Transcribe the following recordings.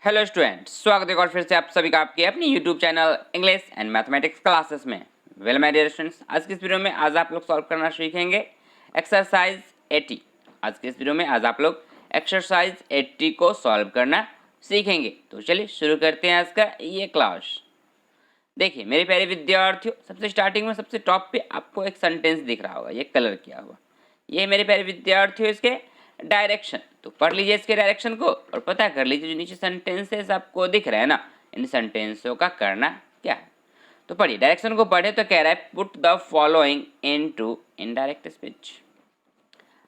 Hello students, स्वागत है और फिर से आप सभी का आपके अपनी YouTube channel English and mathematics classes में। वेल माय डियर स्टूडेंट्स, आज की इस वीडियो में आज आप लोग सॉल्व करना सीखेंगे एक्सरसाइज 80। आज की इस वीडियो में आज आप लोग एक्सरसाइज 80 को सॉल्व करना सीखेंगे। तो चलिए शुरू करते हैं आज का ये क्लास। देखिए मेरे प्यारे विद्यार्थियों, सबसे स्टार्टिंग में सबसे टॉप पे आपको एक सेंटेंस दिख रहा होगा, ये कलर किया हुआ। ये मेरे प्यारे विद्यार्थियों इसके डायरेक्शन, तो पढ़ लीजिए इसके डायरेक्शन को और पता कर लीजिए जो नीचे सेंटेंसेस आपको दिख रहा है ना, इन सेंटेंसों का करना क्या है। तो पढ़िए, डायरेक्शन को पढ़े तो कह रहा है put the following into indirect speech.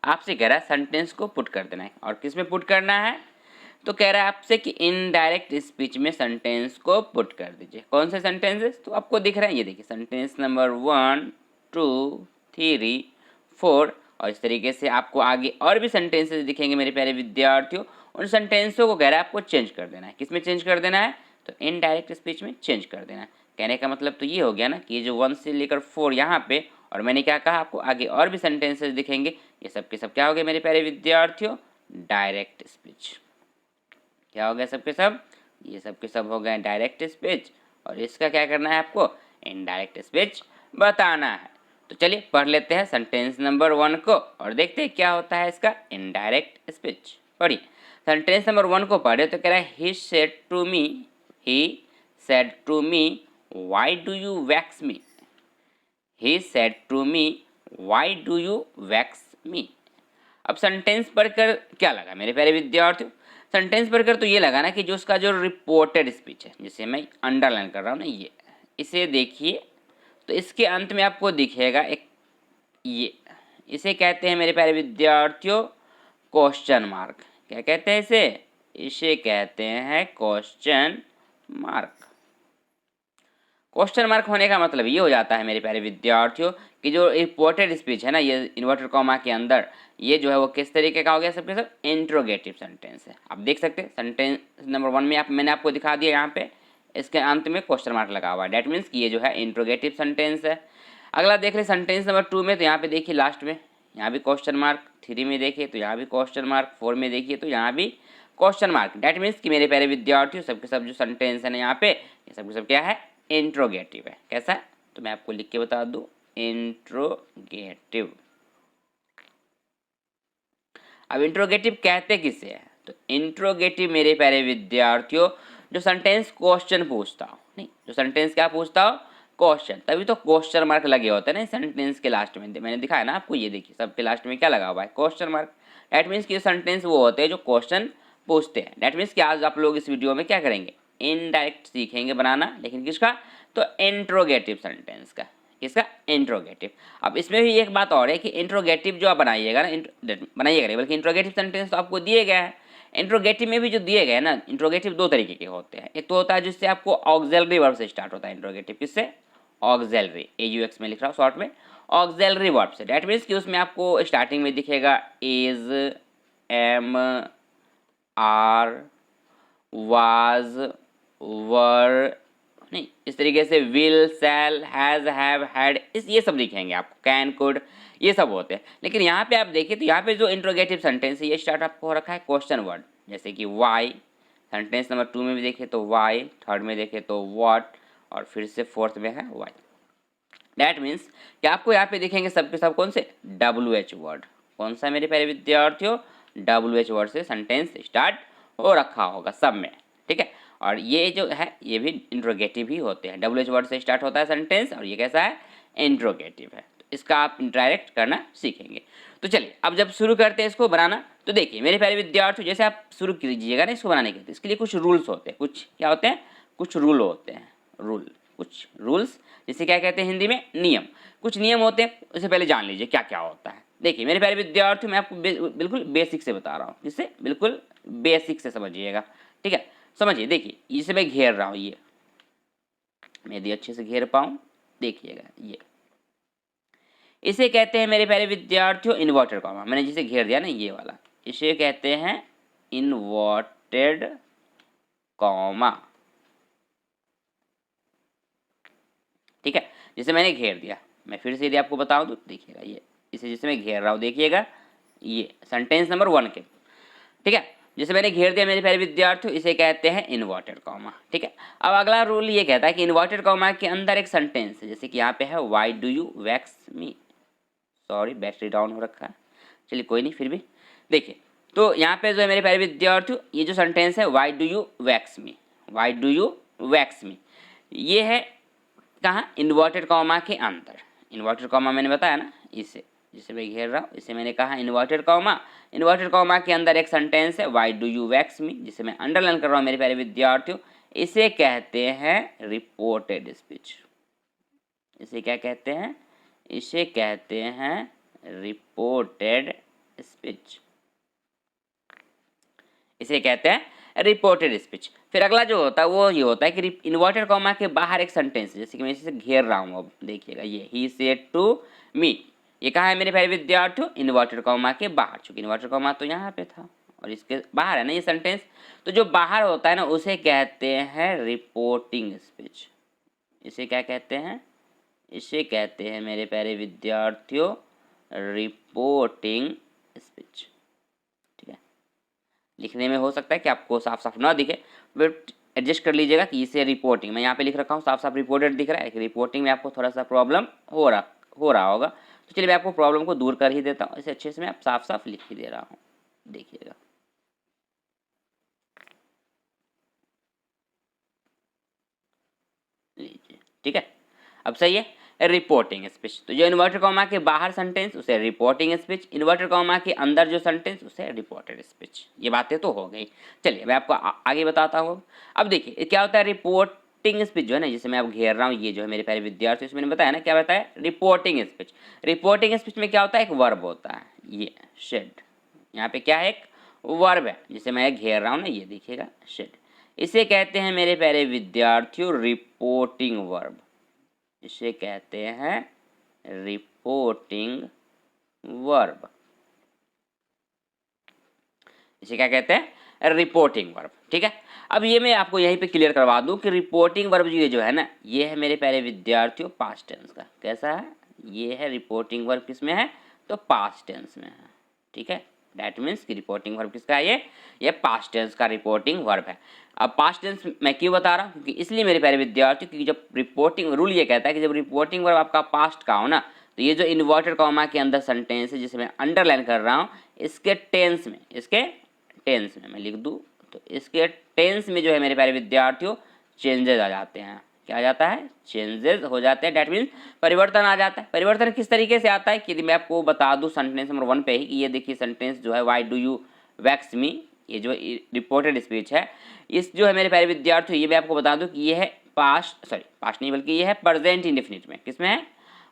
आपसे कह रहा है सेंटेंस को पुट कर देना है, और किस में पुट करना है तो कह रहा है आपसे कि इनडायरेक्ट स्पीच में सेंटेंस को पुट कर दीजिए। कौन से सेंटेंसेस तो आपको दिख रहे हैं, ये देखिए सेंटेंस नंबर 1, 2, 3, 4 और इस तरीके से आपको आगे और भी सेंटेंसेस दिखेंगे मेरे प्यारे विद्यार्थियों। उन सेंटेंसों को कह रहा है आपको चेंज कर देना है। किस में चेंज कर देना है तो इनडायरेक्ट स्पीच में चेंज कर देना है। कहने का मतलब तो ये हो गया ना कि ये जो 1 से लेकर 4 यहाँ पे, और मैंने क्या कहा आपको आगे और भी सेंटेंसेस दिखेंगे, ये सब के सब क्या हो गए मेरे प्यारे विद्यार्थियों, डायरेक्ट स्पीच। क्या हो गया सब के सब, ये सब के सब हो गए डायरेक्ट स्पीच, और इसका क्या करना है आपको इनडायरेक्ट स्पीच बताना है। तो चलिए पढ़ लेते हैं सेंटेंस नंबर 1 को और देखते हैं क्या होता है इसका इनडायरेक्ट स्पीच। पढ़िए, सेंटेंस नंबर 1 को पढ़े तो कह रहा है he said to me why do you vex me. He said to me why do you vex me. अब सेंटेंस पढ़कर क्या लगा मेरे प्यारे विद्यार्थियों, सेंटेंस पढ़कर तो ये लगा ना कि जो उसका जो रिपोर्टेड स्पीच है, जिसे मैं अंडरलाइन कर रहा हूँ ना, ये इसे देखिए तो इसके अंत में आपको दिखेगा एक ये, इसे कहते हैं मेरे प्यारे विद्यार्थियों क्वेश्चन मार्क। क्या कहते हैं इसे, इसे कहते हैं क्वेश्चन मार्क। क्वेश्चन मार्क होने का मतलब ये हो जाता है मेरे प्यारे विद्यार्थियों कि जो रिपोर्टेड स्पीच है ना, ये इन्वर्टेड कॉमा के अंदर, ये जो है वो किस तरीके का हो गया सबके सब इंट्रोगेटिव सेंटेंस है। आप देख सकते हैं सेंटेंस नंबर 1 में मैंने आपको दिखा दिया, यहाँ पे इसके अंत में क्वेश्चन मार्क लगा हुआ है। डैट मीन्स कि ये जो है इंट्रोगेटिव सेंटेंस है। अगला देख ले सेंटेंस नंबर 2 में, तो यहाँ पे देखिए लास्ट में यहाँ भी क्वेश्चन मार्क, 3 में देखिए तो यहाँ भी क्वेश्चन मार्क, 4 में देखिए तो यहाँ भी क्वेश्चन मार्क। डैट मीन्स कि मेरे प्यारे विद्यार्थियों सबके सब जो सेंटेंस है ना यहाँ पे, ये सबके सब क्या है इंट्रोगेटिव है। कैसा है तो मैं आपको लिख के बता दूं, इंट्रोगेटिव। अब इंट्रोगेटिव कहते किसे हैं तो इंट्रोगेटिव मेरे प्यारे विद्यार्थियों जो सेंटेंस क्वेश्चन पूछता हो, नहीं जो सेंटेंस क्या पूछता हो क्वेश्चन, तभी तो क्वेश्चन मार्क लगे होते हैं ना सेंटेंस के लास्ट में। मैंने दिखाया ना आपको, ये देखिए सबके लास्ट में क्या लगा हुआ है क्वेश्चन मार्क। डैट मीन्स कि सेंटेंस वो होते हैं जो क्वेश्चन पूछते हैं। डैट मीन्स कि आज आप लोग इस वीडियो में क्या करेंगे इनडायरेक्ट सीखेंगे बनाना, लेकिन किसका तो इंट्रोगेटिव सेंटेंस का। किसका इंट्रोगेटिव। अब इसमें भी एक बात और है कि इंट्रोगेटिव जो आप बनाइएगा ना, बनाइएगा नहीं बल्कि इंट्रोगेटिव सेंटेंस तो आपको दिए गए हैं। इंट्रोगेटिव में भी जो दिए गए ना, इंट्रोगेटिव 2 तरीके के होते हैं। एक तो होता है जिससे आपको ऑक्सिलरी वर्ब से स्टार्ट होता है इंट्रोगेटिव, किससे ऑक्सिलरी, AUX में लिख रहा हूँ शॉर्ट में, ऑक्सिलरी वर्ब से। डैट मीन्स कि उसमें आपको स्टार्टिंग में दिखेगा is, am, are, was, were, नहीं इस तरीके से will, shall, has, have, had, इस ये सब दिखेंगे आपको, कैन, कुड, ये सब होते हैं। लेकिन यहाँ पे आप देखिए तो यहाँ पे जो इंट्रोगेटिव सेंटेंस है ये स्टार्ट आपको हो रखा है क्वेश्चन वर्ड, जैसे कि वाई। सेंटेंस नंबर 2 में भी देखें तो वाई, 3rd में देखें तो व्हाट, और फिर से 4th में है वाई। डैट मीन्स कि आपको यहाँ पे दिखेंगे सबके सब कौन से WH वर्ड। कौन सा मेरे प्यारे विद्यार्थियों WH वर्ड से सेंटेंस स्टार्ट हो रखा होगा सब में, ठीक है। और ये जो है ये भी इंट्रोगेटिव ही होते हैं, WH वर्ड से स्टार्ट होता है सेंटेंस, और ये कैसा है इंट्रोगेटिव है। तो इसका आप इंटरेक्ट करना सीखेंगे। तो चलिए अब जब शुरू करते हैं इसको बनाना, तो देखिए मेरे प्यारे विद्यार्थियों जैसे आप शुरू कीजिएगा ना इसको बनाने के, तो इसके लिए कुछ रूल्स होते हैं, कुछ क्या होते हैं कुछ रूल होते हैं, रूल कुछ रूल्स, जिसे क्या कहते हैं हिंदी में नियम। कुछ नियम होते हैं, उससे पहले जान लीजिए क्या क्या होता है। देखिए मेरे प्यारे विद्यार्थियों मैं आपको बिल्कुल बेसिक से बता रहा हूँ, जिससे बिल्कुल बेसिक से समझिएगा, ठीक है। समझिए, देखिए इसे मैं घेर रहा हूँ, ये मैं यदि अच्छे से घेर पाऊँ, देखिएगा ये इसे कहते हैं मेरे प्यारे विद्यार्थियों इन्वर्टेड कॉमा। मैंने जिसे घेर दिया ना ये वाला, इसे कहते हैं इन्वर्टेड कॉमा, ठीक है। जिसे मैंने घेर दिया, मैं फिर से यदि आपको बताऊं तो देखिएगा ये, इसे जिसे मैं घेर रहा हूँ देखिएगा, ये सेंटेंस नंबर 1 के, ठीक है। जैसे मैंने घेर दिया मेरे प्यारे विद्यार्थियों, इसे कहते हैं इन्वर्टेड कॉमा। ठीक है, अब अगला रूल ये कहता है कि इन्वर्टेड कॉमा के अंदर एक सेंटेंस है, जैसे कि यहाँ पे है why do you vex me. Sorry battery down हो रखा है, चलिए कोई नहीं, फिर भी देखिए। तो यहाँ पे जो है मेरे प्यारे विद्यार्थियों, ये जो सेंटेंस है why do you vex me, why do you vex मी, ये है कहाँ, इन्वर्टेड कॉमा के अंदर। इन्वर्टेड कॉमा मैंने बताया ना, इसे जिसे मैं घेर रहा हूँ इसे मैंने कहा इन्वर्टेड कॉमा। इन्वर्टेड कॉमा के अंदर एक सेंटेंस है व्हाई डू यू वैक्स मी, जिसे मैं अंडरलाइन कर रहा हूँ मेरे प्यारे विद्यार्थियों। इसे कहते हैं रिपोर्टेड स्पीच। इसे क्या कहते हैं, इसे कहते हैं रिपोर्टेड स्पीच, इसे कहते हैं रिपोर्टेड स्पीच। फिर अगला जो होता है वो ये होता है कि इन्वर्टेड कॉमा के बाहर एक सेंटेंस, जैसे कि मैं इसे घेर रहा हूँ, अब देखिएगा ये ही सेड टू मी, ये कहाँ है मेरे प्यारे विद्यार्थियों, इन्वर्टेड कॉमा के बाहर। चूंकि इन्वर्टेड कॉमा तो यहाँ पे था और इसके बाहर है ना ये सेंटेंस, तो जो बाहर होता है ना उसे कहते हैं रिपोर्टिंग स्पीच। इसे क्या कहते हैं, इसे कहते हैं मेरे प्यारे विद्यार्थियों रिपोर्टिंग स्पीच। ठीक है, लिखने में हो सकता है कि आपको साफ साफ ना दिखे, बट एडजस्ट कर लीजिएगा कि इसे रिपोर्टिंग, मैं यहाँ पे लिख रखा हूँ साफ साफ रिपोर्टेड दिख रहा है, रिपोर्टिंग में आपको थोड़ा सा प्रॉब्लम हो रहा होगा। तो चलिए मैं आपको प्रॉब्लम को दूर कर ही देता हूँ, इसे अच्छे से मैं आप साफ साफ लिख ही दे रहा हूँ, देखिएगा। लीजिए, ठीक है, अब सही है, रिपोर्टिंग स्पीच। तो जो इन्वर्टेड कॉमा के बाहर सेंटेंस उसे रिपोर्टिंग स्पीच, इन्वर्टेड कॉमा के अंदर जो सेंटेंस उसे रिपोर्टेड स्पीच। ये बातें तो हो गई, चलिए मैं आपको आगे बताता हूँ। अब देखिए क्या होता है रिपोर्टिंग स्पीच जो है ना, जिसे मैं अब घेर रहा हूँ, ये जो है मेरे प्यारे विद्यार्थी, इसमें मैंने बताया ना क्या बताया, रिपोर्टिंग स्पीच। रिपोर्टिंग स्पीच में क्या होता है, एक वर्ब होता है, ये शेड, यहाँ पे क्या है, एक वर्ब है जिसे मैं घेर रहा हूँ ना, ये देखिएगा शेड। इसे कहते हैं मेरे प्यारे विद्यार्थियों रिपोर्टिंग वर्ब, इसे कहते हैं रिपोर्टिंग वर्ब, इसे क्या कहते हैं, रिपोर्टिंग वर्ब। ठीक है, अब ये मैं आपको यहीं पे क्लियर करवा दूं कि रिपोर्टिंग वर्ब ये जो है ना, ये है मेरे प्यारे विद्यार्थियों पास्ट टेंस का। कैसा है, ये है रिपोर्टिंग वर्ब, किस में है, तो पास्ट टेंस में है। ठीक है, दैट मीन्स कि रिपोर्टिंग वर्ब किसका है, ये पास्ट टेंस का रिपोर्टिंग वर्ब है। अब पास्ट टेंस मैं क्यों बता रहा हूँ, क्योंकि इसलिए मेरे प्यारे विद्यार्थी, क्योंकि जब रिपोर्टिंग रूल ये कहता है कि जब रिपोर्टिंग वर्ब आपका पास्ट का हो ना, तो ये जो इन्वर्टेड कॉमा के अंदर सेंटेंस है जिसे मैं अंडरलाइन कर रहा हूँ, इसके टेंस में, इसके टेंस में मैं लिख दूँ, तो इसके टेंस में जो है मेरे प्यारे विद्यार्थियों चेंजेस आ जाते हैं। क्या आ जाता है, चेंजेस हो जाते हैं, डैट मीन्स परिवर्तन आ जाता है। परिवर्तन किस तरीके से आता है कि यदि मैं आपको बता दूं सेंटेंस नंबर 1 पे ही कि ये देखिए सेंटेंस जो है व्हाई डू यू वैक्स मी, ये जो रिपोर्टेड स्पीच है, इस जो है मेरे प्यारे विद्यार्थियों, ये मैं आपको बता दूं कि ये है पास्ट नहीं बल्कि ये है प्रेजेंट इंडेफिनिट में। किसमें है,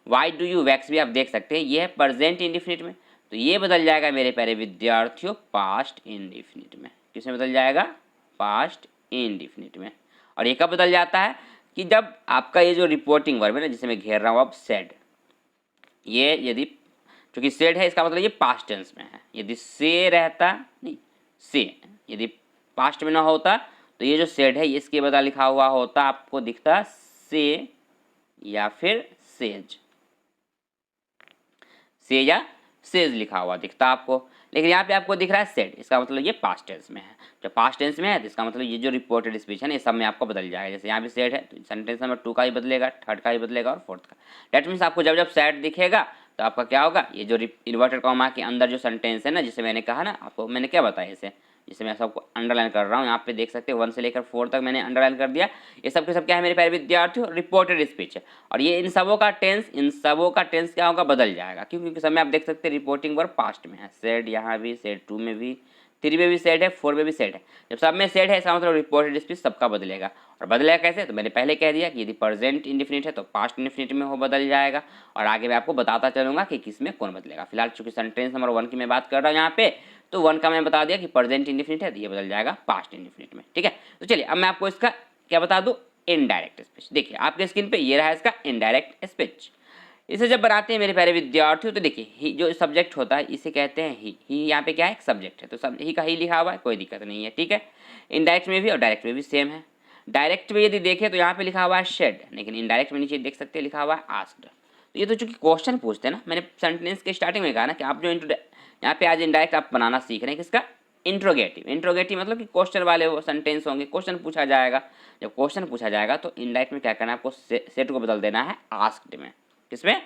व्हाई डू यू वैक्स मी, आप देख सकते हैं ये है प्रेजेंट इंडेफिनिट में, तो ये बदल जाएगा मेरे प्यारे विद्यार्थियों पास्ट इंडेफिनिट में। किसमें बदल जाएगा, पास्ट इंडेफिनिट में। और ये कब बदल जाता है, कि जब आपका ये जो रिपोर्टिंग वर्ब है ना, जिसे मैं घेर रहा हूँ अब सेड, ये यदि चूंकि सेड है इसका मतलब ये पास्ट टेंस में है, यदि से रहता नहीं से, यदि पास्ट में ना होता तो ये जो सेड है इसके बदला लिखा हुआ होता, आपको दिखता से या फिर सेज, से या सेज लिखा हुआ दिखता आपको, लेकिन यहाँ पे आपको दिख रहा है सेड, इसका मतलब ये पास्ट टेंस में है। जब पास्ट टेंस में है तो इसका मतलब ये जो रिपोर्टेड स्पीच है ना, ये सब में आपको बदल जाएगा। जैसे यहाँ पे सेड है तो सेंटेंस नंबर 2 का ही बदलेगा, 3rd का ही बदलेगा और 4th का। डैट मीन्स आपको जब जब सेड दिखेगा तो आपका क्या होगा, ये जो इन्वर्टेड कॉमा के अंदर जो सेंटेंस है ना, जिसे मैंने कहा ना आपको, मैंने क्या बताया इसे, जिसे मैं सबको अंडरलाइन कर रहा हूँ, यहाँ पे देख सकते हैं 1 से लेकर 4 तक मैंने अंडरलाइन कर दिया। ये सब के सब क्या है मेरे प्यारे विद्यार्थियों, रिपोर्टेड स्पीच है। और ये इन सबों का टेंस क्या होगा, बदल जाएगा, क्योंकि समय आप देख सकते हैं रिपोर्टिंग वर्ब पास्ट में है, सेड यहाँ भी, सेड 2 में भी, 3 में भी सेड है, 4 में भी सेड है। जब सब में सेड है इसका मतलब रिपोर्टेड स्पीच सबका बदलेगा। और बदलेगा कैसे, तो मैंने पहले कह दिया कि यदि प्रेजेंट इंडेफिनिट है तो पास्ट इंडेफिनिट में हो बदल जाएगा, और आगे मैं आपको बताता चलूंगा कि किस में कौन बदलेगा। फिलहाल चूंकि सेंटेंस नंबर 1 की मैं बात कर रहा हूँ यहाँ पे, तो 1 का मैं बता दिया कि प्रेजेंट इंडेफिनिट है तो ये बदल जाएगा पास्ट इंडेफिनिट में। ठीक है, तो चलिए अब मैं आपको इसका क्या बता दूं, इनडायरेक्ट स्पीच। देखिए आपके स्क्रीन पे ये रहा इसका इनडायरेक्ट स्पीच। इसे जब बनाते हैं मेरे प्यारे विद्यार्थियों, तो देखिए ही जो सब्जेक्ट होता है इसे कहते हैं ही यहाँ पे क्या है, एक सब्जेक्ट है, तो सब ही का ही लिखा हुआ है, कोई दिक्कत नहीं है। ठीक है, इनडायरेक्ट में भी और डायरेक्ट में भी सेम है। डायरेक्ट में यदि देखें तो यहाँ पे लिखा हुआ है शेड, लेकिन इनडायरेक्ट में नीचे देख सकते हैं लिखा हुआ है आस्क्ड। तो ये तो चूंकि क्वेश्चन पूछते हैं ना, मैंने सेंटेंस के स्टार्टिंग में कहा ना कि आप जो यहाँ पे आज इनडायरेक्ट आप बनाना सीख रहे हैं, किसका, इंट्रोगेटिव, इंट्रोगेटिव मतलब कि क्वेश्चन वाले वो सेंटेंस होंगे, क्वेश्चन पूछा जाएगा। जब क्वेश्चन पूछा जाएगा तो इनडायरेक्ट में क्या करना है, आपको सेट को बदल देना है आस्क्ड में। किसमें?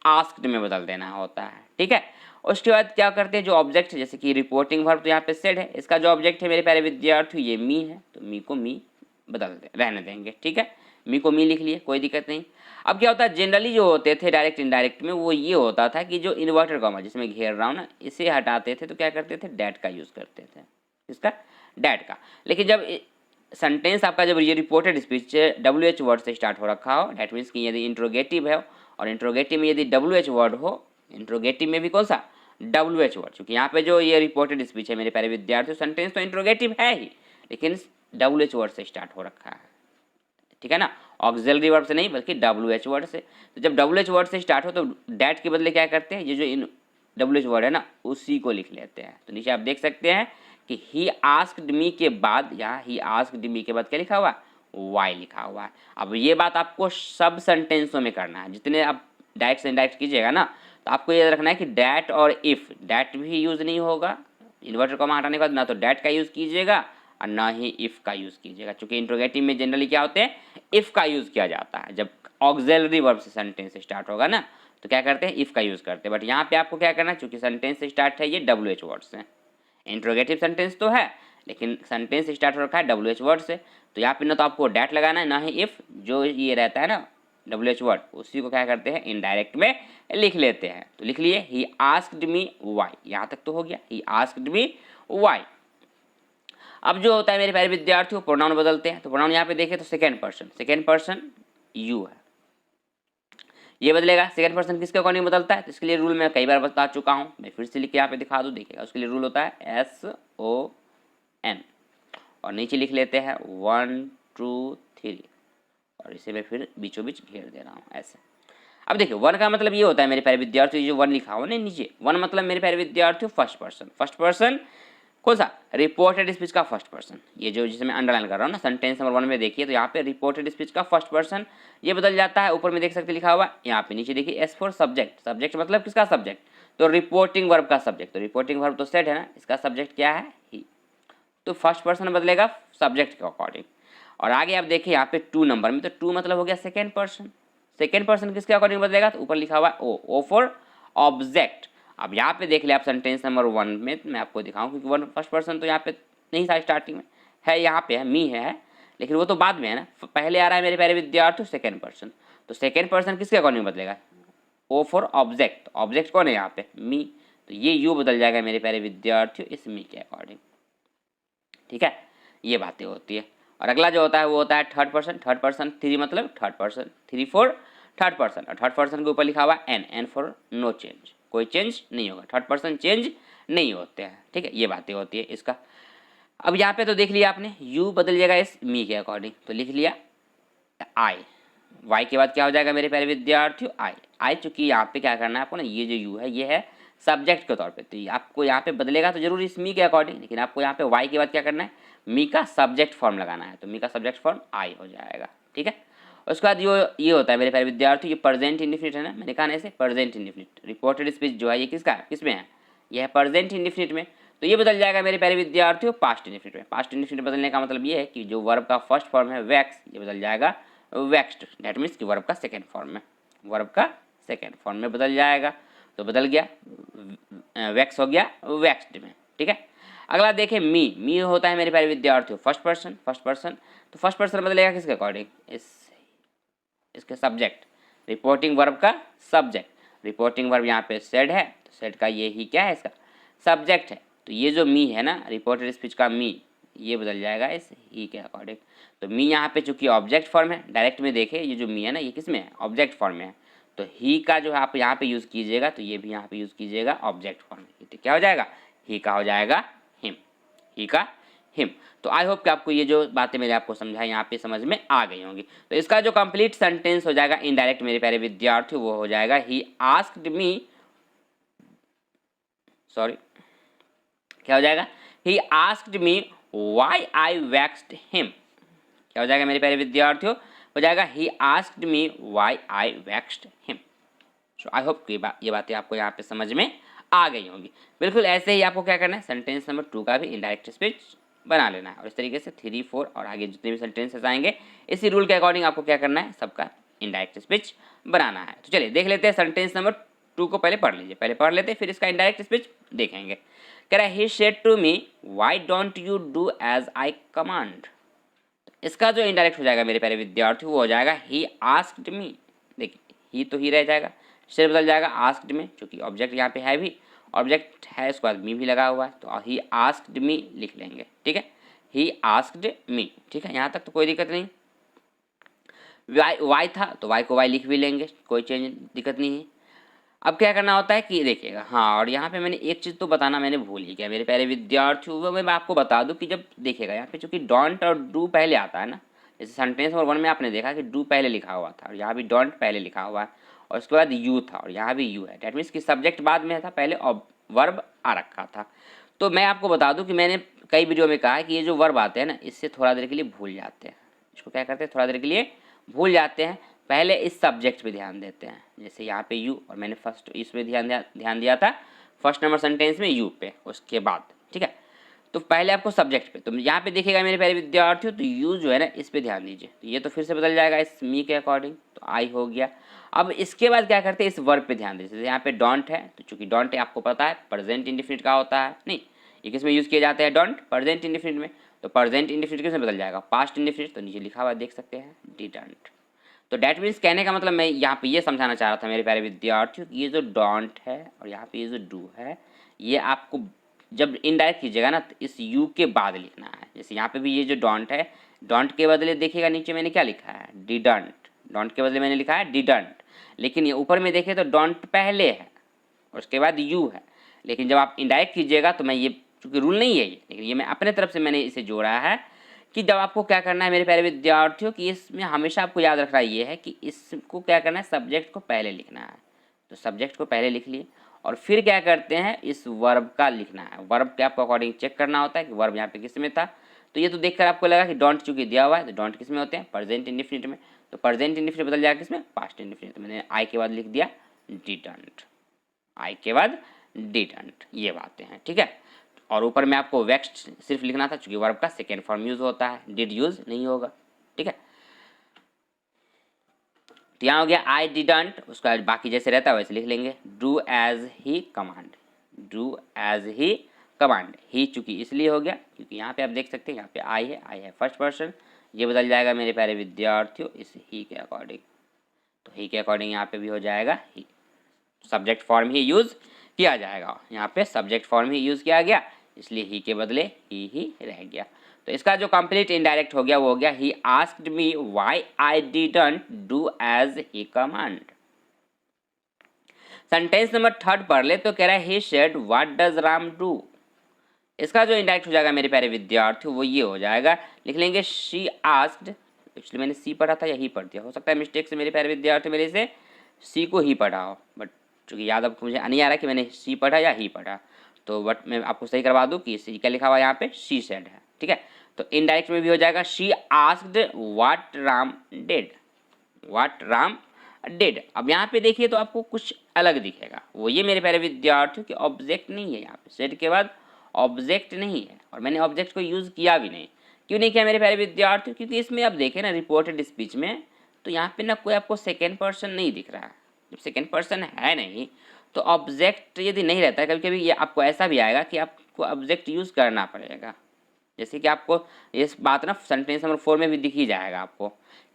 आस्क्ड में बदल देना होता है, ठीक है। उसके बाद क्या करते हैं, जो ऑब्जेक्ट जैसे कि रिपोर्टिंग वर्ब तो यहाँ पे सेड है, इसका जो ऑब्जेक्ट है मेरे प्यारे विद्यार्थी ये मी है, तो मी को मी बदल दे रहने देंगे, ठीक है। मी को मी लिख लिए, कोई दिक्कत नहीं। अब क्या होता है, जनरली जो होते थे डायरेक्ट इनडायरेक्ट में, वो ये होता था कि जो इन्वर्टेड कॉमा जिसमें घेर रहा हूँ ना, इसे हटाते थे तो क्या करते थे, डैट का यूज़ करते थे। इसका? डैट का। लेकिन जब सेंटेंस आपका जब ये रिपोर्टेड स्पीच WH वर्ड से स्टार्ट हो रखा हो, डैट मीन्स कि यदि इंट्रोगेटिव है और इंट्रोगेटिव में यदि WH वर्ड हो, इंट्रोगेटिव में भी कौन सा, WH वर्ड, क्योंकि यहाँ पे जो ये रिपोर्टेड स्पीच है मेरे प्यारे विद्यार्थियों, सेंटेंस तो इंट्रोगेटिव है ही, लेकिन WH वर्ड से स्टार्ट हो रखा है, ठीक है ना, ऑक्सिलरी वर्ब से नहीं बल्कि WH वर्ड से। तो जब WH वर्ड से स्टार्ट हो तो डैट के बदले क्या करते हैं, ये जो इन WH वर्ड है ना उसी को लिख लेते हैं। तो नीचे आप देख सकते हैं कि ही आस्क्ड मी के बाद, यहाँ ही आस्क्ड मी के बाद क्या लिखा हुआ है, वाई लिखा हुआ है। अब ये बात आपको सब सेंटेंसों में करना है, जितने आप डायरेक्ट से इनडायरेक्ट कीजिएगा ना, तो आपको याद रखना है कि डैट और इफ़, डैट भी यूज़ नहीं होगा इन्वर्टर कॉमा हटाने के बाद, ना तो डैट का यूज़ कीजिएगा और ना ही इफ़ का यूज़ कीजिएगा, क्योंकि इंट्रोगेटिव में जनरली क्या होते हैं, इफ़ का यूज़ किया जाता है। जब ऑक्सिलरी वर्ब से सेंटेंस स्टार्ट होगा ना तो क्या करते हैं, इफ़ का यूज़ करते हैं। बट यहाँ पे आपको क्या करना है, चूँकि सेंटेंस स्टार्ट है ये WH वर्ड से, इंट्रोगेटिव सेंटेंस तो है लेकिन सेंटेंस स्टार्ट हो रखा है WH वर्ड से, तो यहाँ पे ना तो आपको डैट लगाना है ना ही इफ़, जो ये रहता है ना WH वर्ड उसी को क्या करते हैं, इनडायरेक्ट में लिख लेते हैं। तो लिख लिए, ही आस्क्ड मी वाई, यहाँ तक तो हो गया, ही आस्क्ड मी वाई। अब जो होता है मेरे प्यारे विद्यार्थियों, प्रोनाउन बदलते हैं। तो प्रोनाउन यहाँ पे देखें तो सेकेंड पर्सन यू है, ये बदलेगा। सेकेंड पर्सन किसके अकॉर्डिंग बदलता है, तो इसके लिए रूल मैं कई बार बता चुका हूँ, मैं फिर से लिख के यहाँ पे दिखा दूँ, देखिएगा। उसके लिए रूल होता है SON और नीचे लिख लेते हैं 1 2 3 और इसे मैं फिर बीचों बीच घेर दे रहा हूँ ऐसे। अब देखिए 1 का मतलब ये होता है मेरे प्यारे विद्यार्थियों, जो 1 लिखा हो ना नीचे, 1 मतलब मेरे प्यारे विद्यार्थियों फर्स्ट पर्सन कौन सा, रिपोर्टेड स्पीच का फर्स्ट पर्सन। ये जो जिसे मैं अंडरलाइन कर रहा हूँ ना, सेंटेंस नंबर 1 में देखिए तो यहाँ पे रिपोर्टेड स्पीच का फर्स्ट पर्सन ये बदल जाता है। ऊपर में देख सकते लिखा हुआ, यहाँ पे नीचे देखिए S फॉर सब्जेक्ट, सब्जेक्ट मतलब किसका सब्जेक्ट, तो रिपोर्टिंग वर्ब का सब्जेक्ट। तो रिपोर्टिंग वर्ब तो सेट है ना, इसका सब्जेक्ट क्या है, ही, तो फर्स्ट पर्सन बदलेगा सब्जेक्ट के अकॉर्डिंग। और आगे आप देखिए यहाँ पे 2 नंबर में, तो 2 मतलब हो गया सेकेंड पर्सन किसके अकॉर्डिंग बदलेगा, तो ऊपर लिखा हुआ है O फॉर ऑब्जेक्ट। अब यहाँ पे देख लिया आप सेंटेंस नंबर 1 में, मैं आपको दिखाऊं क्योंकि 1 फर्स्ट पर्सन तो यहाँ पे नहीं था, स्टार्टिंग में है, यहाँ पे है मी है, लेकिन वो तो बाद में है ना, पहले आ रहा है मेरे प्यारे विद्यार्थी सेकेंड पर्सन। तो सेकेंड पर्सन किसके अकॉर्डिंग बदलेगा, O फॉर ऑब्जेक्ट, ऑब्जेक्ट कौन है यहाँ पे, मी, तो ये यू बदल जाएगा मेरे प्यारे विद्यार्थियों इस मी के अकॉर्डिंग, ठीक है। ये बातें होती है। और अगला जो होता है वो होता है थर्ड पर्सन 3 मतलब third person, 3 for third person, और थर्ड पर्सन के ऊपर लिखा हुआ एन फॉर नो चेंज, कोई चेंज नहीं होगा, थर्ड पर्सन चेंज नहीं होते हैं, ठीक है। ये बातें होती है इसका। अब यहाँ पे तो देख लिया आपने, यू बदल जाएगा इस मी के अकॉर्डिंग, तो लिख लिया आई, वाई के बाद क्या हो जाएगा मेरे प्यारे विद्यार्थियों, आई चूंकि यहाँ पे क्या करना है आपको ना, ये जो यू है ये है सब्जेक्ट के तौर पे, तो आपको यहाँ पे बदलेगा तो जरूर इस मी के अकॉर्डिंग, लेकिन आपको यहाँ पे वाई के बाद क्या करना है, मी का सब्जेक्ट फॉर्म लगाना है, तो मी का सब्जेक्ट फॉर्म आई हो जाएगा, ठीक है। उसके बाद ये होता है मेरे प्यारे विद्यार्थी, ये प्रेजेंट इंडिफिनिट है ना, मैंने कहा ना ऐसे प्रेजेंट इंडिफिनिट, रिपोर्टेड स्पीच जो है ये किसका है, किसमें है, ये है प्रेजेंट इंडिफिनिट में, तो ये बदल जाएगा मेरे प्यारे विद्यार्थियों पास्ट इंडिफिनिट में। पास्ट इंडिफिनिट बदलने का मतलब ये है कि जो वर्ब का फर्स्ट फॉर्म है वैक्स, ये बदल जाएगा वैक्स्ड, दैट मीन्स कि वर्ब का सेकेंड फॉर्म में, वर्ब का सेकेंड फॉर्म में बदल जाएगा, तो बदल गया, वैक्स हो गया वैक्स्ड में, ठीक है। अगला देखें मी होता है मेरे प्यारे विद्यार्थियों फर्स्ट पर्सन, तो फर्स्ट पर्सन बदलेगा किसके अकॉर्डिंग, इसके सब्जेक्ट, रिपोर्टिंग वर्ब का सब्जेक्ट, रिपोर्टिंग वर्ब यहाँ पे सेड है, तो सेड का ये ही क्या है, इसका सब्जेक्ट है, तो ये जो मी है ना रिपोर्टेड स्पीच का मी, ये बदल जाएगा इस ही के अकॉर्डिंग। तो मी यहाँ पे चूंकि ऑब्जेक्ट फॉर्म है, डायरेक्ट में देखे ये जो मी है ना ये किस में है, ऑब्जेक्ट फॉर्म में है, तो ही का जो आप यहाँ पे यूज़ कीजिएगा तो ये भी यहाँ पे यूज़ कीजिएगा ऑब्जेक्ट फॉर्म में, तो क्या हो जाएगा, ही का हो जाएगा हिम, ही का हिम। तो आई होप कि आपको ये जो बातें मैंने आपको समझाई यहाँ पे समझ में आ गई होंगी। तो इसका जो कंप्लीट सेंटेंस हो जाएगा इनडायरेक्ट मेरे प्यारे विद्यार्थी, वो हो जाएगा ही आस्क्ड मी, सॉरी क्या हो जाएगा, he asked me why I vaxxed him, क्या हो जाएगा मेरे प्यारे विद्यार्थियों, हो जाएगा he asked me why I vaxxed him. So I hope कि ये बातें आपको यहाँ पे समझ में आ गई होंगी। बिल्कुल ऐसे ही आपको क्या करना है, सेंटेंस नंबर 2 का भी इनडायरेक्ट स्पीच बना लेना है। और इस तरीके से 3, 4 और आगे जितने भी सेंटेंसेस आएंगे इसी रूल के अकॉर्डिंग आपको क्या करना है, सबका इनडायरेक्ट स्पीच बनाना है। तो चलिए देख लेते हैं सेंटेंस नंबर 2 को पहले पढ़ लीजिए, पहले पढ़ लेते हैं फिर इसका इनडायरेक्ट स्पीच देखेंगे। कह रहा है he said to me why don't you do as I command. इसका जो इनडायरेक्ट हो जाएगा मेरे प्यारे विद्यार्थी वो हो जाएगा ही आस्क्ड मी। देखिए ही तो ही रह जाएगा, से बदल जाएगा आस्क्ड में, क्योंकि ऑब्जेक्ट यहाँ पे है भी, ऑब्जेक्ट है उसके बाद मी भी लगा हुआ है, तो ही आस्क्ड मी लिख लेंगे। ठीक है, ही आस्क्ड मी। ठीक है, यहाँ तक तो कोई दिक्कत नहीं। वाई था तो वाई को वाई लिख भी लेंगे, कोई चेंज दिक्कत नहीं है। अब क्या करना होता है कि देखिएगा, हाँ और यहाँ पे मैंने एक चीज़ तो बताना मैंने भूल ही गया मेरे प्यारे विद्यार्थियों, वो मैं आपको बता दूँ कि जब देखिएगा यहाँ पे चूँकि डोंट और डू पहले आता है ना, जैसे सेंटेंस नंबर 1 में आपने देखा कि डू पहले लिखा हुआ था और यहाँ भी डोंट पहले लिखा हुआ है और उसके बाद यू था और यहाँ भी यू है। डैट मीन्स कि सब्जेक्ट बाद में था, पहले वर्ब आ रखा था। तो मैं आपको बता दूँ कि मैंने कई वीडियो में कहा है कि ये जो वर्ब आते हैं ना, इससे थोड़ा देर के लिए भूल जाते हैं। इसको क्या करते हैं, थोड़ा देर के लिए भूल जाते हैं, पहले इस सब्जेक्ट पे ध्यान देते हैं। जैसे यहाँ पे यू, और मैंने फर्स्ट इसमें ध्यान दिया था फर्स्ट नंबर सेंटेंस में यू पे, उसके बाद ठीक है। तो पहले आपको सब्जेक्ट पे, तो यहाँ पे देखिएगा मेरे प्यारे विद्यार्थियों, तो यू जो है ना इस पे ध्यान दीजिए, तो ये तो फिर से बदल जाएगा इस मी के अकॉर्डिंग, तो आई हो गया। अब इसके बाद क्या करते हैं, इस वर्ब पे ध्यान दीजिए। यहाँ पे डोंट है, तो चूंकि डोंट आपको पता है प्रेजेंट इंडेफिनिट का होता है, नहीं ये किस में यूज़ किए जाते हैं, डोंट प्रेजेंट इंडेफिनिट में। तो प्रेजेंट इंडेफिनिट किस में बदल जाएगा, पास्ट इंडेफिनिट, तो नीचे लिखा हुआ देख सकते हैं डिडंट। तो डैट मीन्स कहने का मतलब मैं यहाँ पे ये समझाना चाह रहा था मेरे प्यारे विद्यार्थियों, ये जो डोंट है और यहाँ पे ये जो डू है, ये आपको जब इनडायरेक्ट कीजिएगा ना तो इस यू के बाद लिखना है। जैसे यहाँ पे भी ये जो डोंट है, डोंट के बदले देखिएगा नीचे मैंने क्या लिखा है, डिडंट। डोंट के बदले मैंने लिखा है डिडंट, लेकिन ये ऊपर में देखें तो डोंट पहले है और उसके बाद यू है। लेकिन जब आप इनडायरेक्ट कीजिएगा तो मैं ये, चूँकि रूल नहीं है ये, लेकिन ये मैं अपने तरफ से मैंने इसे जोड़ा है कि जब आपको क्या करना है मेरे प्यारे विद्यार्थियों, कि इसमें हमेशा आपको याद रखना ये है कि इसको क्या करना है, सब्जेक्ट को पहले लिखना है। तो सब्जेक्ट को पहले लिख लिए और फिर क्या करते हैं, इस वर्ब का लिखना है। वर्ब के आपको अकॉर्डिंग चेक करना होता है कि वर्ब यहाँ पे किस में था। तो ये तो देखकर आपको लगा कि डोंट चूँकि दिया हुआ है, तो डोंट किस में होते हैं, प्रेजेंट इंडेफिनिट में। तो प्रेजेंट इंडेफिनिट बदल जाएगा किस में, पास्ट इंडेफिनिट। तो मैंने आई के बाद लिख दिया डिडंट, आई के बाद डिडंट, ये बातें हैं ठीक है। और ऊपर में आपको वेक्स्ड सिर्फ लिखना था, चूंकि वर्ब का सेकेंड फॉर्म यूज होता है, डिड यूज नहीं होगा ठीक है। तो यहाँ हो गया आई डिडंट, उसका बाकी जैसे रहता है वैसे लिख लेंगे। Do as he command, do as he command. ही चूंकि इसलिए हो गया क्योंकि यहाँ पे आप देख सकते हैं यहाँ पे आई है फर्स्ट पर्सन, ये बदल जाएगा मेरे प्यारे विद्यार्थियों इस ही के अकॉर्डिंग। तो ही के अकॉर्डिंग यहाँ पे भी हो जाएगा ही, सब्जेक्ट फॉर्म ही यूज किया जाएगा। यहाँ पे सब्जेक्ट फॉर्म ही यूज किया गया, इसलिए ही के बदले ही रह गया। तो इसका जो कंप्लीट इनडायरेक्ट हो गया वो हो गया he asked me why I didn't do as he command. Sentence number 3 पढ़ ले, तो कह रहा है he said what does Ram do. इसका जो इनडायरेक्ट हो जाएगा मेरे प्यारे विद्यार्थियों वो ये हो जाएगा, लिख लेंगे शी आस्क्ड। एक्चुअली मैंने सी पढ़ा था या ही पढ़ दिया, हो सकता है मिस्टेक से मेरे प्यारे विद्यार्थी मेरे से सी को ही पढ़ा हो, बट चूँकि याद अब मुझे नहीं आ रहा कि मैंने सी पढ़ा या ही पढ़ा, तो बट मैं आपको सही करवा दूँ कि सी क्या लिखा हुआ यहाँ पे, शी सेड है ठीक है। तो इनडायरेक्ट में भी हो जाएगा she asked what Ram did, what Ram did. अब यहाँ पे देखिए तो आपको कुछ अलग दिखेगा, वो ये मेरे प्यारे विद्यार्थियों कि ऑब्जेक्ट नहीं है यहाँ पे, सेड के बाद ऑब्जेक्ट नहीं है और मैंने ऑब्जेक्ट को यूज़ किया भी नहीं। क्यों नहीं किया मेरे प्यारे विद्यार्थियों, क्योंकि इसमें आप देखें ना रिपोर्टेड स्पीच में, तो यहाँ पे ना कोई आपको सेकेंड पर्सन नहीं दिख रहा है। जब सेकेंड पर्सन है नहीं तो ऑब्जेक्ट यदि नहीं रहता है, कभी कभी ये आपको ऐसा भी आएगा कि आपको ऑब्जेक्ट यूज़ करना पड़ेगा। जैसे कि आपको ये बात ना सेंटेंस नंबर 4 में भी दिख ही जाएगा आपको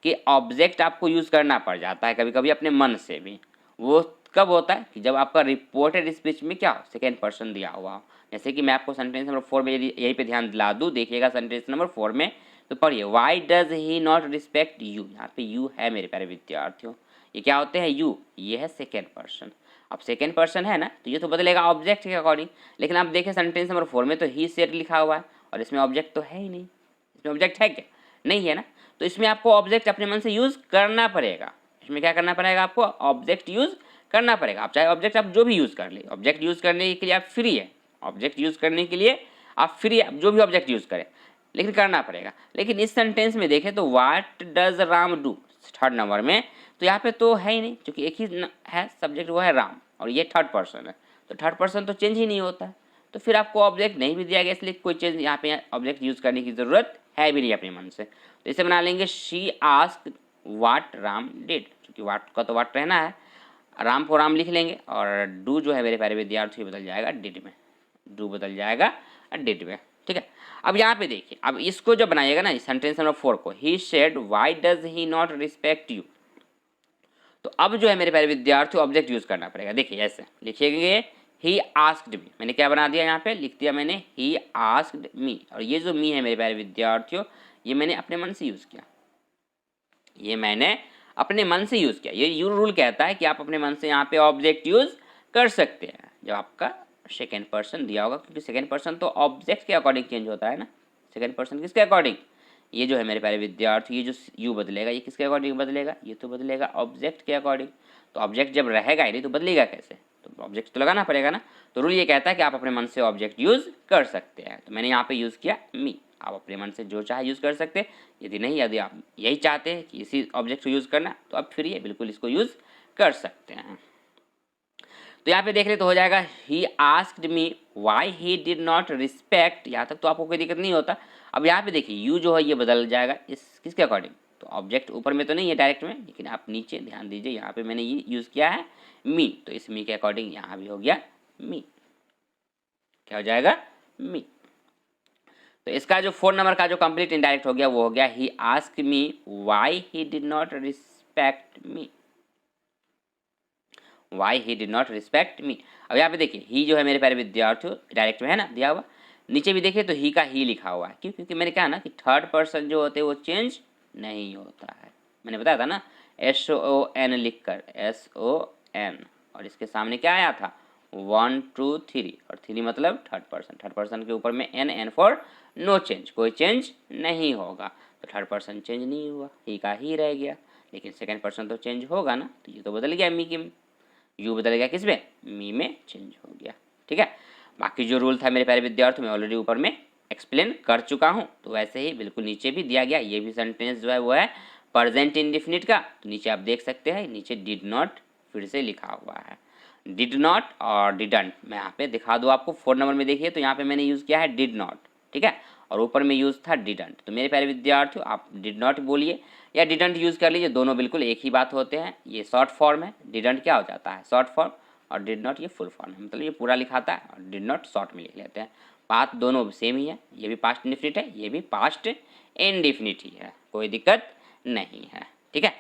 कि ऑब्जेक्ट आपको यूज़ करना पड़ जाता है कभी कभी अपने मन से भी। वो कब होता है कि जब आपका रिपोर्टेड स्पीच में क्या हो, सेकेंड पर्सन दिया हुआ हो। जैसे कि मैं आपको सेंटेंस नंबर 4 में यदि यहीं पे ध्यान दिला दूँ, देखिएगा सेंटेंस नंबर 4 में, तो पढ़िए why does he not respect you. यहाँ पे यू है मेरे प्यारे विद्यार्थियों, ये क्या होते हैं यू, ये है सेकेंड पर्सन। अब सेकेंड पर्सन है ना तो ये तो बदलेगा ऑब्जेक्ट के अकॉर्डिंग, लेकिन आप देखें सेंटेंस नंबर 4 में तो ही सेड लिखा हुआ है और इसमें ऑब्जेक्ट तो है ही नहीं। इसमें ऑब्जेक्ट है क्या, नहीं है ना, तो इसमें आपको ऑब्जेक्ट अपने मन से यूज़ करना पड़ेगा। इसमें क्या करना पड़ेगा, आपको ऑब्जेक्ट यूज़ करना पड़ेगा। आप चाहे ऑब्जेक्ट आप जो भी यूज़ कर ले, ऑब्जेक्ट यूज़ करने के लिए आप फ्री है, ऑब्जेक्ट यूज़ करने के लिए आप फ्री है, जो भी ऑब्जेक्ट यूज़ करें, लेकिन करना पड़ेगा। लेकिन इस सेंटेंस में देखें तो what does Ram do, third number में, तो यहाँ पे तो है ही नहीं, क्योंकि एक ही है सब्जेक्ट वो है राम और ये थर्ड पर्सन है, तो थर्ड पर्सन तो चेंज ही नहीं होता है, तो फिर आपको ऑब्जेक्ट नहीं भी दिया गया, इसलिए कोई चेंज यहाँ पे ऑब्जेक्ट यूज़ करने की ज़रूरत है भी नहीं अपने मन से। तो इसे बना लेंगे she asked what Ram did, क्योंकि व्हाट का तो व्हाट रहना है, राम को राम लिख लेंगे और डू जो है मेरे प्यारे विद्यार्थी बदल जाएगा डिड में, डू बदल जाएगा डिड में। ठीक है, अब यहाँ पे देखिए, अब इसको जब बनाइएगा ना सेंटेंस नंबर 4 को, he said why does he not respect you, तो अब जो है मेरे प्यारे विद्यार्थी ऑब्जेक्ट यूज करना पड़ेगा। देखिए ऐसे लिखिएगा, ही आस्क्ड मी, मैंने क्या बना दिया यहाँ पे, लिख दिया मैंने ही आस्क्ड मी, और ये जो मी है मेरे प्यारे विद्यार्थियों, ये मैंने अपने मन से यूज किया, ये मैंने अपने मन से यूज किया। ये यू रूल कहता है कि आप अपने मन से यहाँ पे ऑब्जेक्ट यूज कर सकते हैं जब आपका सेकेंड पर्सन दिया होगा, क्योंकि सेकेंड पर्सन तो ऑब्जेक्ट के अकॉर्डिंग चेंज होता है ना। सेकेंड पर्सन किसके अकॉर्डिंग, ये जो है मेरे प्यारे विद्यार्थी, ये जो यू बदलेगा ये किसके अकॉर्डिंग बदलेगा, ये तो बदलेगा ऑब्जेक्ट के अकॉर्डिंग। तो ऑब्जेक्ट जब रहेगा ही नहीं तो बदलेगा कैसे, तो ऑब्जेक्ट तो लगाना पड़ेगा ना। तो रूल ये कहता है कि आप अपने मन से ऑब्जेक्ट यूज कर सकते हैं, तो मैंने यहाँ पे यूज किया मी। आप अपने मन से जो चाहे यूज कर सकते हैं, यदि नहीं, यदि आप यही चाहते हैं कि इसी ऑब्जेक्ट को यूज करना, तो आप फिर ये बिल्कुल इसको यूज कर सकते हैं। तो यहाँ पे देख ले तो हो जाएगा he asked me why he did not respect, यहाँ तक तो आपको कोई दिक्कत नहीं होता। अब यहाँ पे देखिए यू जो है ये बदल जाएगा इस किसके अकॉर्डिंग, तो ऑब्जेक्ट ऊपर में तो नहीं है डायरेक्ट में, लेकिन आप नीचे ध्यान दीजिए, यहाँ पे मैंने ये यूज़ किया है मी, तो इस मी के अकॉर्डिंग यहाँ भी हो गया मी, क्या हो जाएगा मी। तो इसका जो 4 नंबर का जो कंप्लीट इनडायरेक्ट हो गया वो हो गया he asked me why he did not respect me, why he did not respect मी। अब यहाँ पे देखिए ही जो है मेरे प्यारे विद्यार्थियों डायरेक्ट में है ना दिया हुआ, नीचे भी देखिए तो ही का ही लिखा हुआ है, क्यों, क्योंकि मैंने कहा ना कि थर्ड पर्सन जो होते हैं वो चेंज नहीं होता है, मैंने बताया था ना SON लिख कर SON, और इसके सामने क्या आया था 1 2 3, और 3 मतलब थर्ड पर्सन, थर्ड पर्सन के ऊपर में N फॉर नो चेंज, कोई चेंज नहीं होगा, तो थर्ड पर्सन चेंज नहीं हुआ, ही का ही रह गया, लेकिन सेकेंड पर्सन तो चेंज होगा ना, तो ये तो बदल गया मी की, यू बदल गया किस में, मी में चेंज हो गया। ठीक है, बाकी जो रूल था मेरे प्यारे विद्यार्थी मैं ऑलरेडी ऊपर में एक्सप्लेन कर चुका हूँ, तो वैसे ही बिल्कुल नीचे भी दिया गया, ये भी सेंटेंस जो है वो है प्रेजेंट इंडेफिनिट का, तो नीचे आप देख सकते हैं नीचे डिड नॉट फिर से लिखा हुआ है, डिड नॉट और डिडंट। मैं यहाँ पे दिखा दूँ आपको 4 नंबर में देखिए, तो यहाँ पे मैंने यूज़ किया है डिड नॉट, ठीक है, और ऊपर में यूज़ था डिडंट। तो मेरे प्यारे विद्यार्थियों आप डिड नॉट बोलिए या डिडंट यूज़ कर लीजिए, दोनों बिल्कुल एक ही बात होते हैं। ये शॉर्ट फॉर्म है, डिडंट क्या हो जाता है शॉर्ट फॉर्म, और डिड नॉट ये फुल फॉर्म है, मतलब ये पूरा लिखाता है, और डिड नॉट शॉर्ट में लिख लेते हैं। बात दोनों सेम ही है, ये भी पास्ट इंडेफिनिट है, ये भी पास्ट इंडेफिनिट ही है, कोई दिक्कत नहीं है। ठीक है,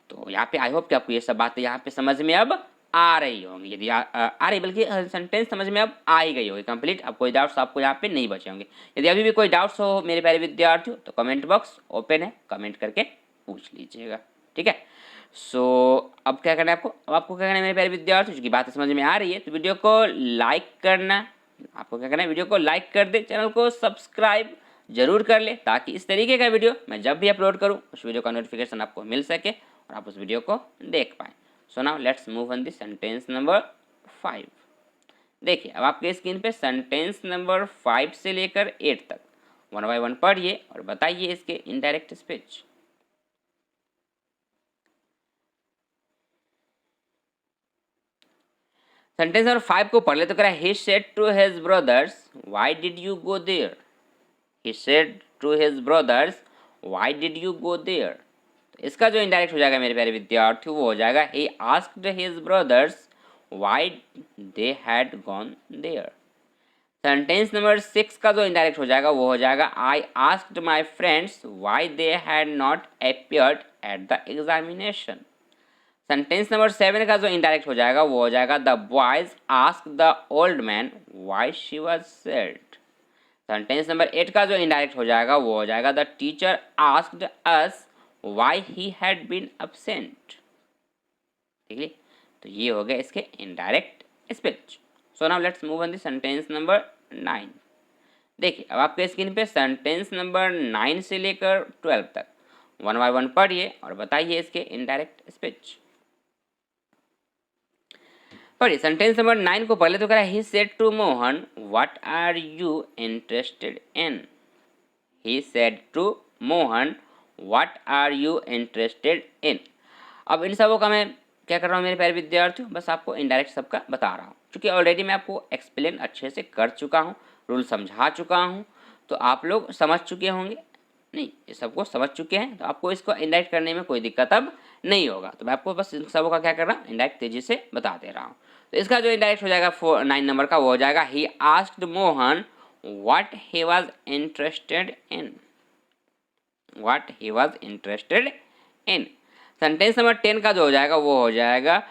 तो यहाँ पे आई होप कि आपको ये सब बातें यहाँ पे समझ में अब आ रही होंगी, यदि आ रही बल्कि सेंटेंस समझ में अब आ ही गई होगी कंप्लीट, अब कोई डाउट्स आपको यहाँ पे नहीं बचे होंगे। यदि अभी भी कोई डाउट्स हो मेरे प्यारे विद्यार्थियों तो कमेंट बॉक्स ओपन है, कमेंट करके पूछ लीजिएगा। ठीक है, सो अब क्या करना है आपको, अब आपको क्या करना है मेरे प्यारे विद्यार्थियों, की बात समझ में आ रही है तो वीडियो को लाइक करना, आपको क्या करना है वीडियो को लाइक कर दे, चैनल को सब्सक्राइब जरूर कर ले, ताकि इस तरीके का वीडियो मैं जब भी अपलोड करूँ उस वीडियो का नोटिफिकेशन आपको मिल सके और आप उस वीडियो को देख पाएँ। सो now let's move on the sentence number 5। देखिए अब आपके स्क्रीन पे सेंटेंस नंबर 5 से लेकर 8 तक 1 बाय 1 पढ़िए और बताइए इसके इनडायरेक्ट स्पीच। सेंटेंस नंबर 5 को पढ़ ले तो कह रहा है he said to his brothers why did you go there, he said to his brothers why did you go there. इसका जो इनडायरेक्ट हो जाएगा मेरे प्यारे विद्यार्थियों वो हो जाएगा he asked his brothers why they had gone there. Sentence number 6 का जो इनडायरेक्ट हो जाएगा वो हो जाएगा I asked my friends why they had not appeared at the examination. Sentence number 7 का जो इनडायरेक्ट हो जाएगा वो हो जाएगा the boys ask the old man why she was sad. Sentence number 8 का जो इनडायरेक्ट हो जाएगा वो हो जाएगा the teacher asked us why he had been absent। ठीक है, तो ये हो गया इसके indirect speech. So now let's move on the sentence number 9। देखिए अब आपके स्क्रीन पे सेंटेंस नंबर 9 से लेकर 12 तक 1 बाय 1 पढ़िए और बताइए इसके इनडायरेक्ट स्पीच। पढ़िए सेंटेंस नंबर 9 को पहले तो कह रहा है he said to Mohan what are you interested in. He said to Mohan what are you interested in. अब इन सबों का मैं क्या कर रहा हूँ मेरे प्यारे विद्यार्थियों, बस आपको इनडायरेक्ट सबका बता रहा हूँ, क्योंकि ऑलरेडी मैं आपको एक्सप्लेन अच्छे से कर चुका हूँ, रूल समझा चुका हूँ, तो आप लोग समझ चुके होंगे, नहीं ये सबको समझ चुके हैं, तो आपको इसको इनडायरेक्ट करने में कोई दिक्कत अब नहीं होगा। तो मैं आपको बस इन सबों का क्या कर रहा हूँ, इनडायरेक्ट तेजी से बता दे रहा हूँ। तो इसका जो इनडायरेक्ट हो जाएगा 9 नंबर का, वो हो जाएगा he asked Mohan what he was interested in, what he was interested in. Sentence number 10 का जो हो जाएगा वो हो जाएगा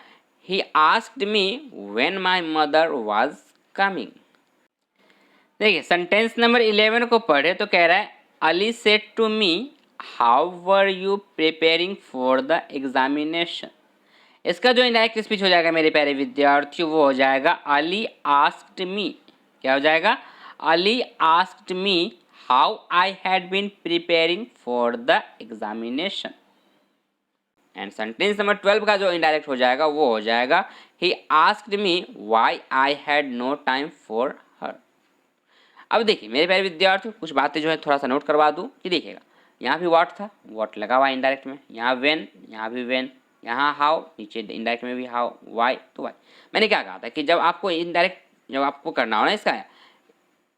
he asked me when my mother was coming. देखिए सेंटेंस नंबर 11 को पढ़े तो कह रहा है Ali said to me how were you preparing for the examination. इसका जो इनडायरेक्ट स्पीच हो जाएगा मेरे प्यारे विद्यार्थियों, वो हो जाएगा अली आस्क्ड मी, क्या हो जाएगा, Ali asked me how I had been preparing for the examination. And sentence number 12 का जो इनडायरेक्ट हो जाएगा वो हो जाएगा he asked me why I had no time for her. अब देखिए मेरे प्यारे विद्यार्थियों, कुछ बातें जो है थोड़ा सा नोट करवा दूं कि देखिएगा, यहाँ भी व्हाट था, व्हाट लगा हुआ इनडायरेक्ट में, यहाँ व्हेन, यहाँ भी व्हेन, यहाँ हाउ, नीचे इनडायरेक्ट में भी हाउ, वाई तो वाई। मैंने क्या कहा था कि जब आपको इनडायरेक्ट जब आपको करना हो ना इसका,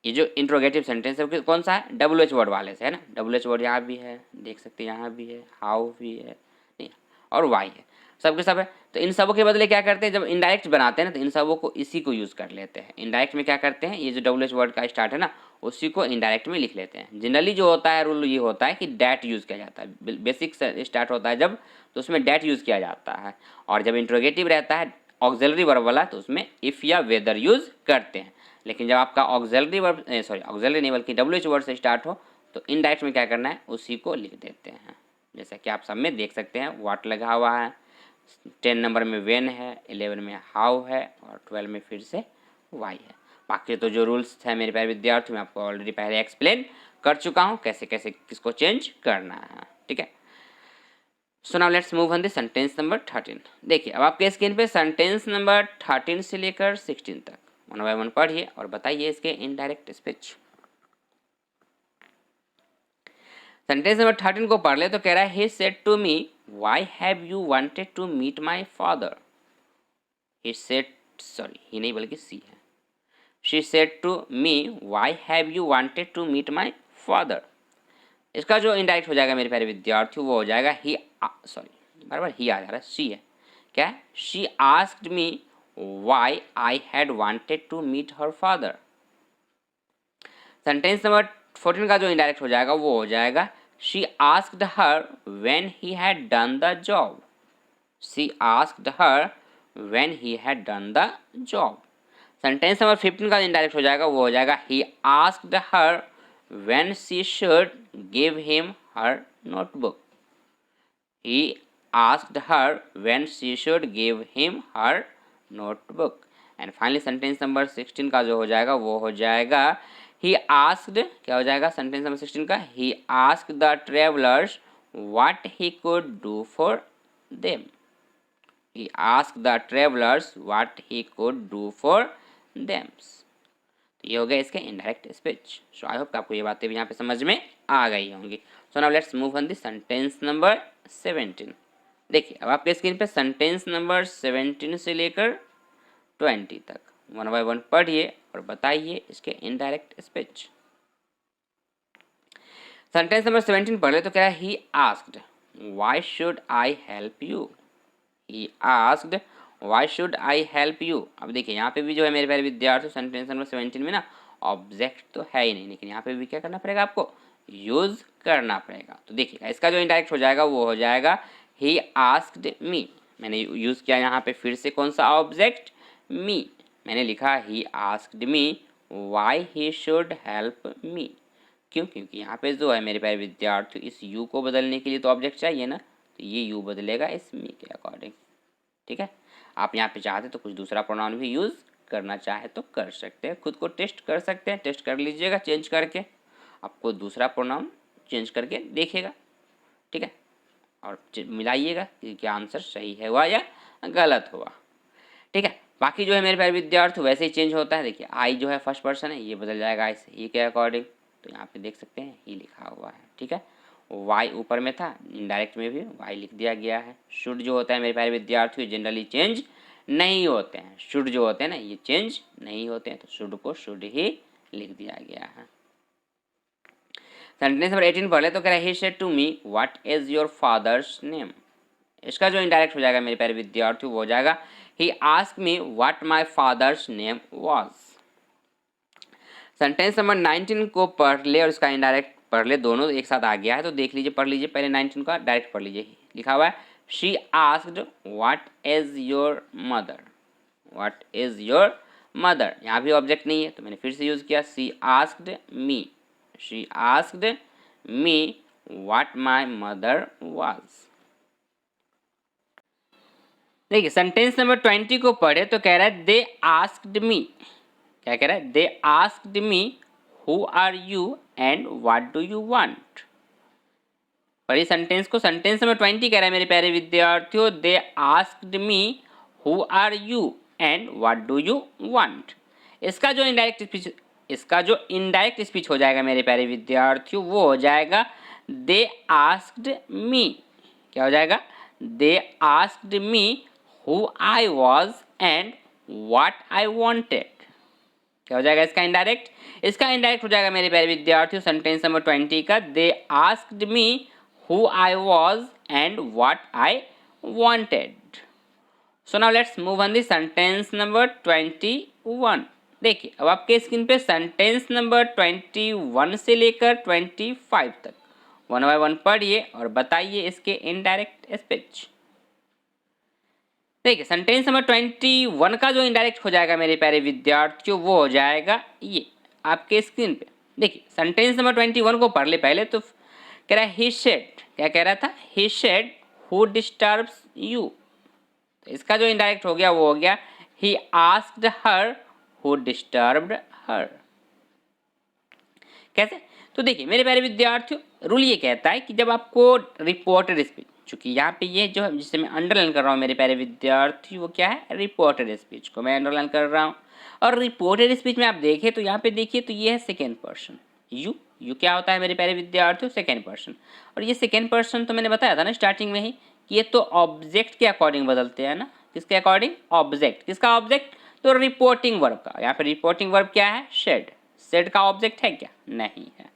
ये जो इंट्रोगेटिव सेंटेंस है कौन सा है, WH वर्ड वाले से है ना, WH वर्ड यहाँ भी है, देख सकते हैं यहाँ भी है, हाउ भी है, नहीं और वाई है, सब के सब है। तो इन सबों के बदले क्या करते हैं, जब इनडायरेक्ट बनाते हैं ना तो इन सबों को इसी को यूज़ कर लेते हैं। इनडायरेक्ट में क्या करते हैं, ये जो WH वर्ड का स्टार्ट है ना उसी को इनडायरेक्ट में लिख लेते हैं। जनरली जो होता है रूल ये होता है कि डैट यूज़ किया जाता है, बेसिक स्टार्ट होता है जब तो उसमें डैट यूज़ किया जाता है, और जब इंट्रोगेटिव रहता है ऑक्सिलरी वर्ब वाला तो उसमें इफ़ या वेदर यूज़ करते हैं। लेकिन जब आपका ऑक्सिलरी वर्ब ऑक्सिलरी नहीं बल्कि WH वर्ड से स्टार्ट हो तो इनडायरेक्ट में क्या करना है, उसी को लिख देते हैं। जैसा कि आप सब में देख सकते हैं व्हाट लगा हुआ है, 10 नंबर में व्हेन है, 11 में हाउ है और 12 में फिर से वाई है। बाकी तो जो रूल्स है मेरे प्यारे विद्यार्थियों मैं आपको ऑलरेडी पहले एक्सप्लेन कर चुका हूँ कैसे कैसे किसको चेंज करना है, ठीक है। So now let's move on the sentence number 13। देखिए अब आपके स्क्रीन पे सेंटेंस नंबर 13 से लेकर 16 तक वन बाय वन पढ़िए और बताइए इसके इनडायरेक्ट स्पीच। सेंटेंस नंबर 13 को पढ़ ले तो कह रहा है he said to me why have you wanted to meet my father. He said, sorry he नहीं बल्कि सी है, she said to me why have you wanted to meet my father. इसका जो इनडायरेक्ट हो जाएगा मेरे प्यारे विद्यार्थियों वो हो जाएगा ही, सॉरी बार बार ही आ जा रहा है, सी है, क्या है, she asked me why I had wanted to meet her father. Sentence number 14 का जो इनडायरेक्ट हो जाएगा वो हो जाएगा she asked her when he had done the job. She asked her when he had done the job. Sentence number 15 का indirect हो जाएगा वो हो जाएगा he asked her when she should give him her notebook. He asked her when she should give him her notebook. And finally sentence number 16 का जो हो जाएगा वो हो जाएगा ही आस्क्ड, क्या हो जाएगा सेंटेंस नंबर 16 का, he asked the travellers what he could do for them. He asked the travellers what he could do for them. ये हो गया इसके indirect speech. So I hope आपको ये बातें भी यहाँ पे समझ में आ गई होंगी। सो now let's move on the sentence number 17। देखिए अब आपके स्क्रीन पे सेंटेंस नंबर 17 से लेकर 20 तक वन बाय वन पढ़िए और बताइए इसके इनडायरेक्ट स्पीच। सेंटेंस नंबर 17 पढ़ ले तो क्या है, he asked why should I help you. He asked why should I help you. अब देखिए यहाँ पे भी जो है मेरे प्यारे विद्यार्थियों सेंटेंस नंबर 17 में ना ऑब्जेक्ट तो है ही नहीं, लेकिन यहाँ पे भी क्या करना पड़ेगा आपको, यूज करना पड़ेगा। तो देखिएगा इसका जो इनडायरेक्ट हो जाएगा वो हो जाएगा ही आस्क्ड मी। मैंने यूज किया यहाँ पे फिर से कौन सा ऑब्जेक्ट, मी। मैंने लिखा ही asked me why he should help मी। क्यों, क्योंकि यहाँ पे जो है मेरे प्यारे विद्यार्थियों इस यू को बदलने के लिए तो ऑब्जेक्ट चाहिए ना, तो ये यू बदलेगा इस मी के अकॉर्डिंग, ठीक है। आप यहाँ पे चाहते तो कुछ दूसरा प्रोनाउन भी यूज़ करना चाहे तो कर सकते हैं, खुद को टेस्ट कर सकते हैं, टेस्ट कर लीजिएगा चेंज करके, आपको दूसरा प्रोनाउन चेंज करके देखिएगा, ठीक है, और मिलाइएगा कि क्या आंसर सही है हुआ या गलत हुआ, ठीक है। बाकी जो है मेरे प्यारे विद्यार्थी वैसे ही चेंज होता है। देखिए आई जो है फर्स्ट पर्सन है, ये बदल जाएगा इस ही के अकॉर्डिंग, तो यहाँ पे देख सकते हैं ही लिखा हुआ है, ठीक है। वाई ऊपर में था, इनडायरेक्ट में भी वाई लिख दिया गया है। शुड जो होता है मेरे प्यारे विद्यार्थियों जनरली चेंज नहीं होते हैं, शुड जो होते हैं ना ये चेंज नहीं होते हैं, तो शुड को शुड ही लिख दिया गया है। सेंटेंस नंबर 18 पढ़ ले तो कह रहा है he said to me what is your father's name. इसका जो इनडायरेक्ट हो जाएगा मेरे प्यारे विद्यार्थियों वो हो जाएगा he asked me what my father's name was. Sentence number 19 को पढ़ ले और इसका इनडायरेक्ट पढ़ ले, दोनों एक साथ आ गया है तो देख लीजिए, पढ़ लीजिए पहले 19 का डायरेक्ट पढ़ लीजिए। लिखा हुआ है she asked what is your mother, what is your mother. यहाँ भी ऑब्जेक्ट नहीं है तो मैंने फिर से यूज किया she asked me, she asked me what my mother was. देखिए सेंटेंस नंबर 20 को पढ़े तो कह रहा है दे आस्क्ड मी, क्या कह रहा है they asked me who are you and what do you want. पढ़िए सेंटेंस को, सेंटेंस नंबर 20 कह रहा है मेरे प्यारे विद्यार्थियों they asked me who are you and what do you want. इसका जो इनडायरेक्ट स्पीच हो जाएगा मेरे प्यारे विद्यार्थियों वो हो जाएगा दे आस्क्ड मी, क्या हो जाएगा they asked me who I was and what I wanted. क्या हो जाएगा इसका इनडायरेक्ट, इसका इनडायरेक्ट हो जाएगा मेरे प्यारे विद्यार्थियों सेंटेंस नंबर 20 का दे asked me who I was and what I wanted. So now let's move on the sentence number 21। देखिए अब आपके स्क्रीन पे सेंटेंस नंबर 21 से लेकर 25 तक वन बाय वन पढ़िए और बताइए इसके इनडायरेक्ट स्पीच। देखिए सेंटेंस नंबर 21 का जो इनडायरेक्ट हो जाएगा मेरे प्यारे विद्यार्थियों वो हो जाएगा ये आपके स्क्रीन पे। देखिए सेंटेंस नंबर 21 को पढ़ ले पहले तो कह रहा है ही सेड, क्या कह रहा था he said who disturbs you. तो इसका जो इनडायरेक्ट हो गया वो हो गया he asked her who disturbed her. कैसे, तो देखिए मेरे प्यारे विद्यार्थियों रूल ये कहता है कि जब आपको रिपोर्टेड स्पीच, चूंकि यहाँ पे ये जो है जिसे मैं अंडरलाइन कर रहा हूँ मेरे प्यारे विद्यार्थी वो क्या है रिपोर्टेड स्पीच को मैं अंडरलाइन कर रहा हूँ। और रिपोर्टेड स्पीच में आप देखें तो यहाँ पे देखिए तो ये है सेकेंड पर्सन यू, यू क्या होता है मेरे प्यारे विद्यार्थियों सेकेंड पर्सन। और ये सेकेंड पर्सन तो मैंने बताया था ना स्टार्टिंग में ही कि ये तो ऑब्जेक्ट के अकॉर्डिंग बदलते हैं ना, किसके अकॉर्डिंग ऑब्जेक्ट, किसका ऑब्जेक्ट तो रिपोर्टिंग वर्ब का। यहाँ पे रिपोर्टिंग वर्ब क्या है सेड, सेड का ऑब्जेक्ट है क्या नहीं है।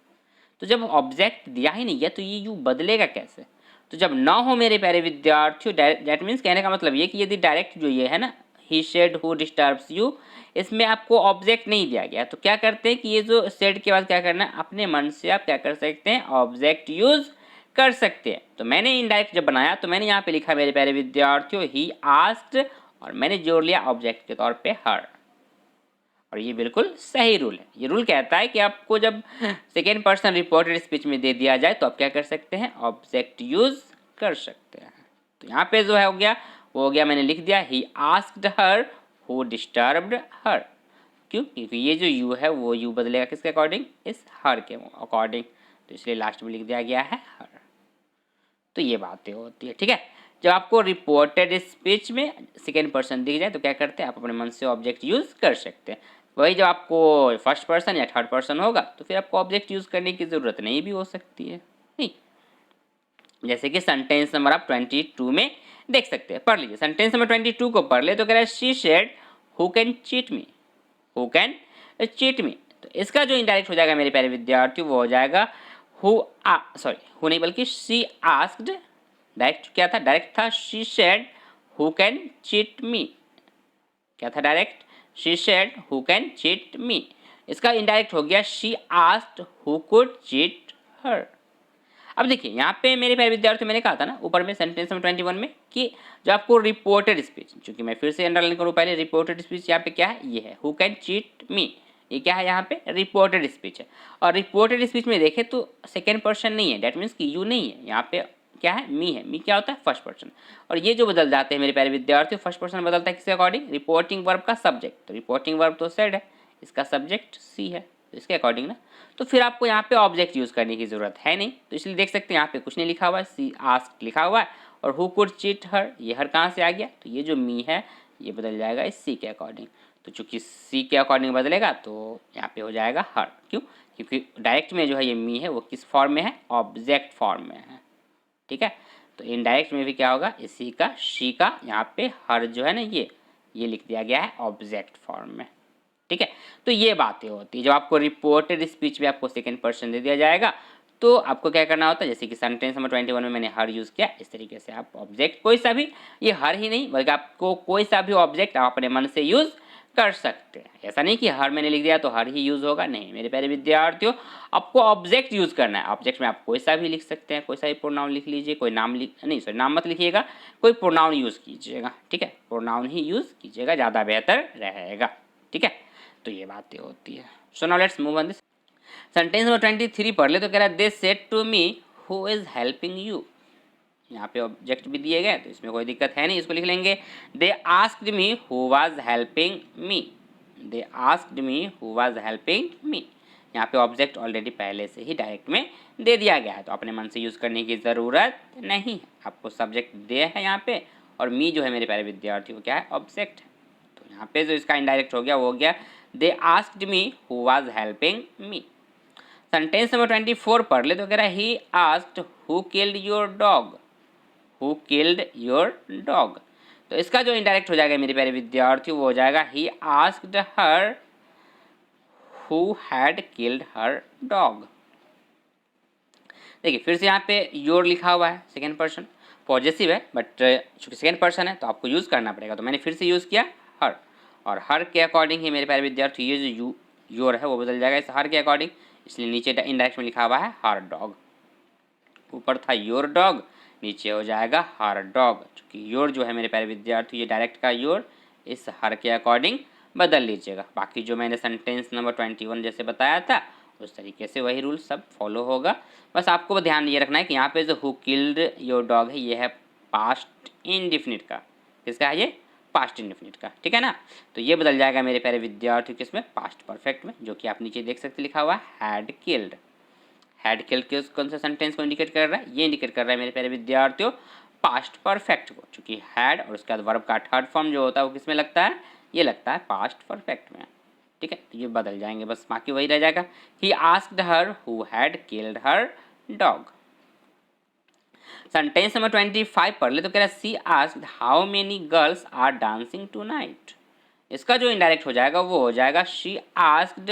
तो जब ऑब्जेक्ट दिया ही नहीं है तो ये यू बदलेगा कैसे, तो जब ना हो मेरे प्यारे विद्यार्थियों दैट मीन्स कहने का मतलब ये कि यदि डायरेक्ट जो ये है ना ही सेड हु डिस्टर्ब्स यू इसमें आपको ऑब्जेक्ट नहीं दिया गया तो क्या करते हैं कि ये जो सेड के बाद क्या करना है अपने मन से आप क्या कर सकते हैं ऑब्जेक्ट यूज कर सकते हैं। तो मैंने इनडायरेक्ट जब बनाया तो मैंने यहाँ पे लिखा मेरे प्यारे विद्यार्थियों ही आस्क्ड और मैंने जोड़ लिया ऑब्जेक्ट के तौर पे हर। और ये बिल्कुल सही रूल है। ये रूल कहता है कि आपको जब सेकेंड पर्सन रिपोर्टेड स्पीच में दे दिया जाए तो आप क्या कर सकते हैं ऑब्जेक्ट यूज कर सकते हैं। तो यहाँ पे जो है हो गया वो हो गया मैंने लिख दिया he asked her who disturbed her. क्यों, क्योंकि ये जो यू है वो यू बदलेगा किसके अकॉर्डिंग इस हर के अकॉर्डिंग, तो इसलिए लास्ट में लिख दिया गया है हर। तो ये बातें होती है ठीक है। जब आपको रिपोर्टेड स्पीच में सेकेंड पर्सन दिख जाए तो क्या करते हैं आप अपने मन से ऑब्जेक्ट यूज कर सकते हैं। वही जब आपको फर्स्ट पर्सन या थर्ड पर्सन होगा तो फिर आपको ऑब्जेक्ट यूज करने की जरूरत नहीं भी हो सकती है। नहीं, जैसे कि सेंटेंस नंबर आप 22 में देख सकते हैं, पढ़ लीजिए सेंटेंस नंबर 22 को पढ़ ले तो कह रहा है she said who can cheat me, who can cheat मी। तो इसका जो इनडायरेक्ट हो जाएगा मेरे प्यारे विद्यार्थी वो हो जाएगा हु नहीं बल्कि शी आस्क्ड, डायरेक्ट क्या था डायरेक्ट था she said who can cheat me, क्या था direct she said who can cheat me. इसका इनडायरेक्ट हो गया she asked who could cheat her. अब देखिए यहाँ पे मेरे प्यारे विद्यार्थी मैंने कहा था ना ऊपर में सेंटेंस नंबर 21 में कि जो आपको रिपोर्टेड स्पीच, चूंकि मैं फिर से अंडरलाइन करूँ पहले रिपोर्टेड स्पीच यहाँ पे क्या है ये है हु कैन चीट मी, ये क्या है यहाँ पे रिपोर्टेड स्पीच है। और रिपोर्टेड स्पीच में देखें तो सेकेंड पर्सन नहीं है, डेट मीन्स कि यू नहीं है, यहाँ पे क्या है मी है, मी क्या होता है फर्स्ट पर्सन। और ये जो बदल जाते हैं मेरे प्यारे विद्यार्थियों फर्स्ट पर्सन बदलता है किसके अकॉर्डिंग रिपोर्टिंग वर्ब का सब्जेक्ट, तो रिपोर्टिंग वर्ब तो सेड है इसका सब्जेक्ट सी है तो इसके अकॉर्डिंग ना, तो फिर आपको यहाँ पे ऑब्जेक्ट यूज करने की जरूरत है नहीं। तो इसलिए देख सकते हैं यहाँ पे कुछ नहीं लिखा हुआ है सी आस्क्ड लिखा हुआ है और हु कुड चीट हर, ये हर कहाँ से आ गया तो ये जो मी है ये बदल जाएगा इस सी के अकॉर्डिंग। तो चूंकि सी के अकॉर्डिंग बदलेगा तो यहाँ पे हो जाएगा हर। क्यों? क्योंकि डायरेक्ट में जो है ये मी है वो किस फॉर्म में है? ऑब्जेक्ट फॉर्म में है। ठीक है, तो इनडायरेक्ट में भी क्या होगा? इसी का शी का यहाँ पे हर जो है ना ये लिख दिया गया है ऑब्जेक्ट फॉर्म में। ठीक है, तो ये बातें होती है। जब आपको रिपोर्टेड स्पीच में आपको सेकंड पर्सन दे दिया जाएगा तो आपको क्या करना होता है? जैसे कि सेंटेंस नंबर 21 में मैंने हर यूज़ किया, इस तरीके से आप ऑब्जेक्ट कोई सा भी, ये हर ही नहीं बल्कि आपको कोई सा भी ऑब्जेक्ट आप अपने मन से यूज़ कर सकते हैं। ऐसा नहीं कि हर मैंने लिख दिया तो हर ही यूज़ होगा, नहीं मेरे प्यारे विद्यार्थियों, आपको ऑब्जेक्ट यूज़ करना है। ऑब्जेक्ट में आप कोई सा भी लिख सकते हैं, कोई सा भी प्रोनाउन लिख लीजिए, कोई नाम नहीं सॉरी नाम मत लिखिएगा, कोई प्रोनाउन यूज़ कीजिएगा। ठीक है, प्रोनाउन ही यूज़ कीजिएगा, ज़्यादा बेहतर रहेगा। ठीक है, तो ये बातें होती है। So now let's move on this. Sentence number 23 पढ़ ले तो कह रहा है they said to me who is helping you. यहाँ पे ऑब्जेक्ट भी दिए गए तो इसमें कोई दिक्कत है नहीं, इसको लिख लेंगे दे asked me who was helping me. They asked me who was helping me. यहाँ पे ऑब्जेक्ट ऑलरेडी पहले से ही डायरेक्ट में दे दिया गया है तो अपने मन से यूज़ करने की ज़रूरत नहीं है। आपको सब्जेक्ट दे है यहाँ पे और मी जो है मेरे प्यारे विद्यार्थियों क्या है? ऑब्जेक्ट है। तो यहाँ पे जो इसका इनडायरेक्ट हो गया वो हो गया दे asked me who was helping me. Sentence number 24 पढ़ ले तो कह रहा है he asked who killed your dog. Who killed your dog. तो इसका जो इनडायरेक्ट हो जाएगा मेरे प्यारे विद्यार्थी वो हो जाएगा he asked her who had killed her dog. देखिए फिर से यहाँ पे योर लिखा हुआ है, सेकेंड पर्सन पॉजेसिव है बट चूंकि सेकेंड पर्सन है तो आपको यूज़ करना पड़ेगा। तो मैंने फिर से यूज़ किया हर, और हर के अकॉर्डिंग ही मेरे प्यारे विद्यार्थी ये जो योर है वो बदल जाएगा इस हर के अकॉर्डिंग, इसलिए नीचे इनडायरेक्ट में लिखा हुआ है हर डॉग। ऊपर था योर डॉग, नीचे हो जाएगा हर डॉग। चूँकि योर जो है मेरे प्यारे विद्यार्थी ये डायरेक्ट का योर इस हर के अकॉर्डिंग बदल लीजिएगा। बाकी जो मैंने सेंटेंस नंबर 21 जैसे बताया था उस तरीके से वही रूल सब फॉलो होगा। बस आपको ध्यान ये रखना है कि यहाँ पे जो हु किल्ड योर डॉग है ये है पास्ट इंडिफिनिट का। किसका है ये? पास्ट इंडिफिनिट का। ठीक है ना, तो ये बदल जाएगा मेरे प्यारे विद्यार्थी किसमें? पास्ट परफेक्ट में, जो कि आप नीचे देख सकते लिखा हुआ है हैड किल्ड। हैड किल्ड के कौन सा सेंटेंस को इंडिकेट कर रहा है? ये इंडिकेट कर रहा है मेरे प्यारे विद्यार्थियों पास्ट परफेक्ट को। चूँकि हैड और उसके बाद वर्ब का थर्ड फॉर्म जो होता है वो किसमें लगता है? ये लगता है पास्ट परफेक्ट में। ठीक है, तो ये बदल जाएंगे, बस बाकी वही रह जाएगा he asked her who had killed her dog. Sentence number 25 पढ़ ले तो कह रहा है she asked how many girls are dancing tonight. इसका जो इनडायरेक्ट हो जाएगा वो हो जाएगा she asked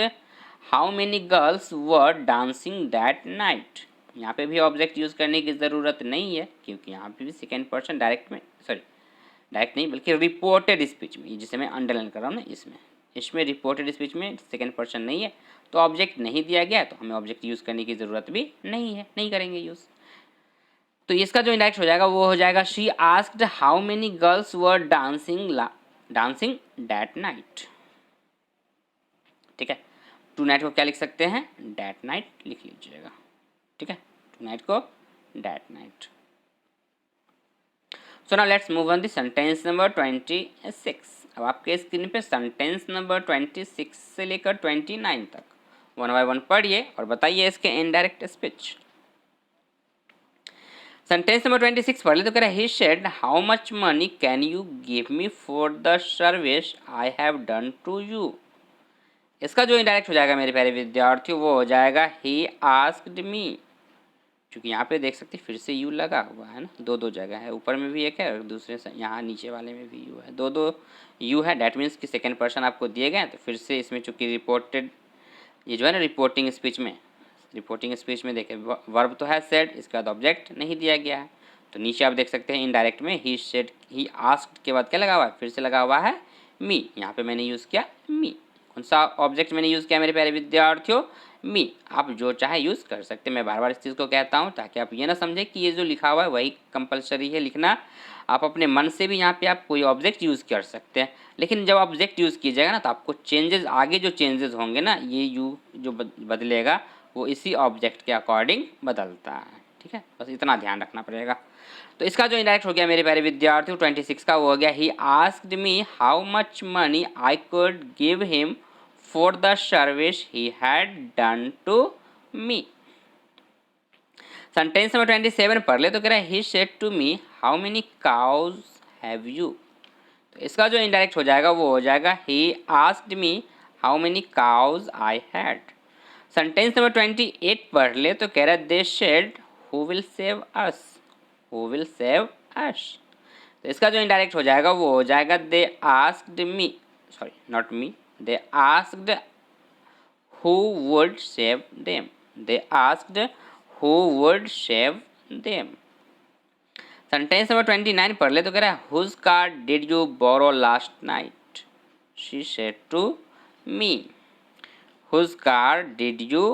how many girls were dancing that night. यहाँ पे भी ऑब्जेक्ट यूज़ करने की ज़रूरत नहीं है क्योंकि यहाँ पे भी सेकेंड पर्सन डायरेक्ट में डायरेक्ट नहीं बल्कि रिपोर्टेड स्पीच में, जिसे मैं अंडरलाइन कर रहा हूँ ना इसमें रिपोर्टेड स्पीच में सेकेंड पर्सन नहीं है तो ऑब्जेक्ट नहीं दिया गया तो हमें ऑब्जेक्ट यूज़ करने की ज़रूरत भी नहीं है, नहीं करेंगे यूज़। तो इसका जो इंडायरेक्ट हो जाएगा वो हो जाएगा she asked how many girls were dancing that night. ठीक है, टू नाइट को क्या लिख सकते हैं? डैट नाइट लिख लीजिएगा। ठीक है, टू नाइट को that night. So now let's move on the sentence number 26। अब आपके स्क्रीन पे सेंटेंस नंबर 26 से लेकर 29 तक वन बाय वन पढ़िए और बताइए इसके इनडायरेक्ट स्पीच। सेंटेंस नंबर 26 पढ़ ले तो कह रहा है he said how much money can you give me for the service I have done to you. इसका जो इनडायरेक्ट हो जाएगा मेरे प्यारे विद्यार्थियों वो हो जाएगा ही आस्क्ड मी। क्योंकि यहाँ पे देख सकते फिर से यू लगा हुआ है ना, दो जगह है, ऊपर में भी एक है और दूसरे से यहाँ नीचे वाले में भी यू है, दो यू है। डैट मीन्स कि सेकेंड पर्सन आपको दिए गए तो फिर से इसमें चूँकि रिपोर्टेड ये जो है ना रिपोर्टिंग स्पीच में देखें वर्ब तो है सेड, इसके बाद ऑब्जेक्ट नहीं दिया गया है तो नीचे आप देख सकते हैं इनडायरेक्ट में ही सेड ही आस्क्ड के बाद क्या लगा हुआ है? फिर से लगा हुआ है मी। यहाँ पे मैंने यूज़ किया मी। कौन सा ऑब्जेक्ट मैंने यूज़ किया मेरे प्यारे विद्यार्थियों? मी। आप जो चाहे यूज़ कर सकते हैं, मैं बार बार इस चीज़ को कहता हूँ ताकि आप ये ना समझें कि ये जो लिखा हुआ है वही कंपलसरी है लिखना। आप अपने मन से भी यहाँ पे आप कोई ऑब्जेक्ट यूज़ कर सकते हैं, लेकिन जब ऑब्जेक्ट यूज़ कीजिएगा ना तो आपको चेंजेस आगे जो चेंजेस होंगे ना ये यू जो बदलेगा वो इसी ऑब्जेक्ट के अकॉर्डिंग बदलता है। ठीक है, बस इतना ध्यान रखना पड़ेगा। तो इसका जो इंडायरेक्ट हो गया मेरे प्यारे विद्यार्थियों 26 का वो हो गया he asked me how much money I could give him for the service he had done to me. Sentence number 27 पढ़ ले तो कह रहा है he said to me how many cows have you. तो इसका जो इनडायरेक्ट हो जाएगा वो हो जाएगा he asked me how many cows I had. Sentence number 28 पढ़ ले तो कह रहा है they said who will save us, who will save us. तो इसका जो इनडायरेक्ट हो जाएगा वो हो जाएगा they asked me, sorry not me, they asked who would save them, they asked who would save them. Sentence number 29 पढ़ ले तो कह रहा है whose car did you borrow last night, she said to me, whose car did you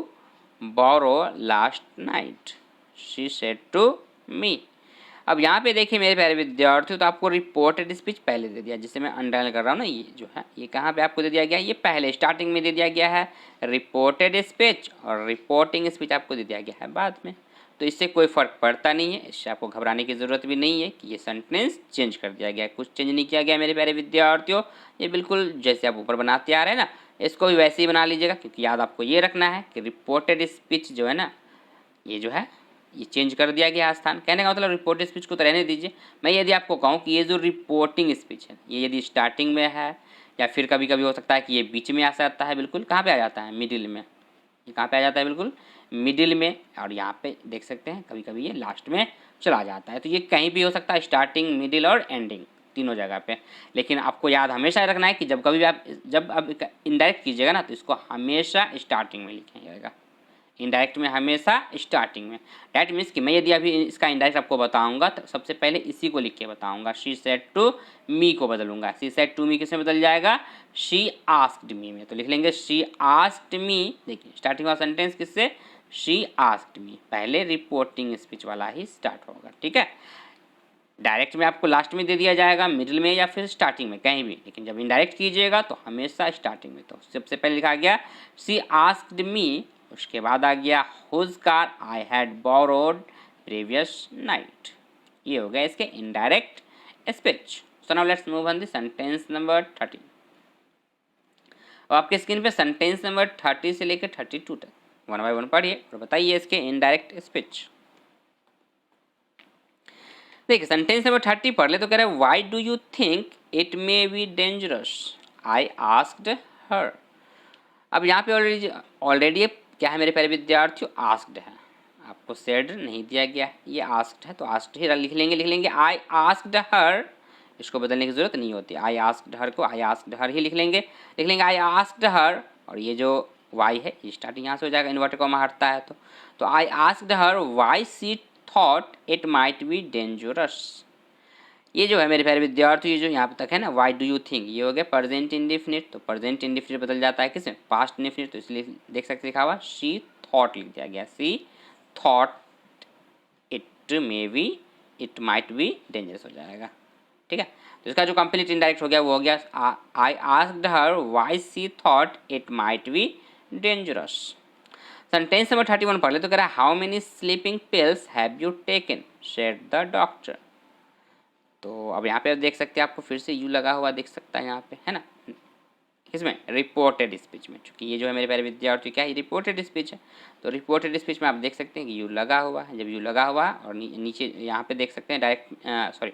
borrow last night, she said to me. अब यहाँ पे देखिए मेरे प्यारे विद्यार्थियों, तो आपको रिपोर्टेड स्पीच पहले दे दिया, जिसे मैं अंडरलाइन कर रहा हूँ ना, ये जो है ये कहाँ पे आपको दे दिया गया है, ये पहले स्टार्टिंग में दे दिया गया है रिपोर्टेड स्पीच, और रिपोर्टिंग स्पीच आपको दे दिया गया है बाद में। तो इससे कोई फ़र्क पड़ता नहीं है, इससे आपको घबराने की ज़रूरत भी नहीं है कि ये सेंटेंस चेंज कर दिया गया है, कुछ चेंज नहीं किया गया मेरे प्यारे विद्यार्थियों। ये बिल्कुल जैसे आप ऊपर बनाते आ रहे हैं ना, इसको भी वैसे ही बना लीजिएगा, क्योंकि याद आपको ये रखना है कि रिपोर्टेड स्पीच जो है ना, ये जो है ये चेंज कर दिया गया स्थान। कहने का मतलब रिपोर्टेड स्पीच को तो रहने दीजिए। मैं यदि आपको कहूँ कि ये जो रिपोर्टिंग स्पीच है, ये यदि स्टार्टिंग में है या फिर कभी कभी हो सकता है कि ये बीच में आ सकता है, बिल्कुल कहाँ पे आ जाता है, मिडिल में। ये कहाँ पे आ जाता है, बिल्कुल मिडिल में, और यहाँ पे देख सकते हैं कभी कभी ये लास्ट में चला जाता है। तो ये कहीं भी हो सकता है, स्टार्टिंग, मिडिल और एंडिंग, तीनों जगह पे। लेकिन आपको याद हमेशा रखना है कि जब कभी भी आप इनडायरेक्ट कीजिएगा ना, तो इसको हमेशा स्टार्टिंग में लिखिएगा, इनडायरेक्ट में हमेशा स्टार्टिंग में। डैट मीन्स कि मैं यदि अभी इसका इनडायरेक्ट आपको बताऊंगा तो सबसे पहले इसी को लिख के बताऊंगा, शी सेड टू मी को बदलूंगा। शी सेड टू मी किसमें बदल जाएगा, शी आस्क्ड मी में। तो लिख लेंगे शी आस्क्ड मी, देखिए स्टार्टिंग वाला सेंटेंस किससे, शी आस्क्ड मी, पहले रिपोर्टिंग स्पीच वाला ही स्टार्ट होगा, ठीक है। डायरेक्ट में आपको लास्ट में दे दिया जाएगा, मिडिल में या फिर स्टार्टिंग में, कहीं भी, लेकिन जब इनडायरेक्ट कीजिएगा तो हमेशा स्टार्टिंग में। तो सबसे पहले लिखा गया शी आस्क्ड मी, उसके बाद आ गया whose car I had borrowed previous night. ये हो गया इसके indirect speech. So now let's move on the sentence number 30। अब आपके स्क्रीन पे सेंटेंस नंबर 30 से लेकर 32 तक वन बाय वन पढ़िए और बताइए इसके इनडायरेक्ट स्पीच। देखिए सेंटेंस नंबर 30 पढ़ ले तो कह रहा है why do you think it may be dangerous, I asked her. अब यहाँ पे ऑलरेडी क्या है मेरे प्यारे विद्यार्थियों, आस्क्ड है, आपको सेड नहीं दिया गया, ये आस्क्ड है तो आस्क्ड ही लिख लेंगे आई आस्क्ड हर, इसको बदलने की जरूरत नहीं होती, आई आस्क्ड हर को आई आस्क्ड हर ही लिख लेंगे आई आस्क्ड हर, और ये जो वाई है ये स्टार्टिंग यहाँ से हो जाएगा, इन्वर्टर कॉमा हटता है तो I asked her why she thought it might be dangerous. ये जो है मेरे प्यारे विद्यार्थी, ये जो यहाँ तक है ना वाई डू यू थिंक, ये हो गया प्रेजेंट इंडेफिनिट। तो प्रेजेंट इंडेफिनिट बदल जाता है किसमें, पास्ट इंडेफिनिट। तो इसलिए देख सकते लिखा हुआ शी थॉट लिख दिया गया, she thought it may be it might be dangerous हो जाएगा, ठीक है। तो इसका जो कंप्लीट इनडायरेक्ट हो गया वो हो गया I asked her why she thought it might be dangerous. Sentence number 31 पढ़ ले तो कह रहा है how many sleeping pills have you taken said the doctor. तो अब यहाँ पे आप देख सकते हैं, आपको फिर से यू लगा हुआ दिख सकता है यहाँ पे, है ना, किसमें, रिपोर्टेड स्पीच में। चूँकि ये जो है मेरे प्यारे विद्यार्थी क्या है, रिपोर्टेड स्पीच है, तो रिपोर्टेड स्पीच में आप देख सकते हैं कि यू लगा हुआ है। जब यू लगा हुआ है और नीचे यहाँ पे देख सकते हैं डायरेक्ट सॉरी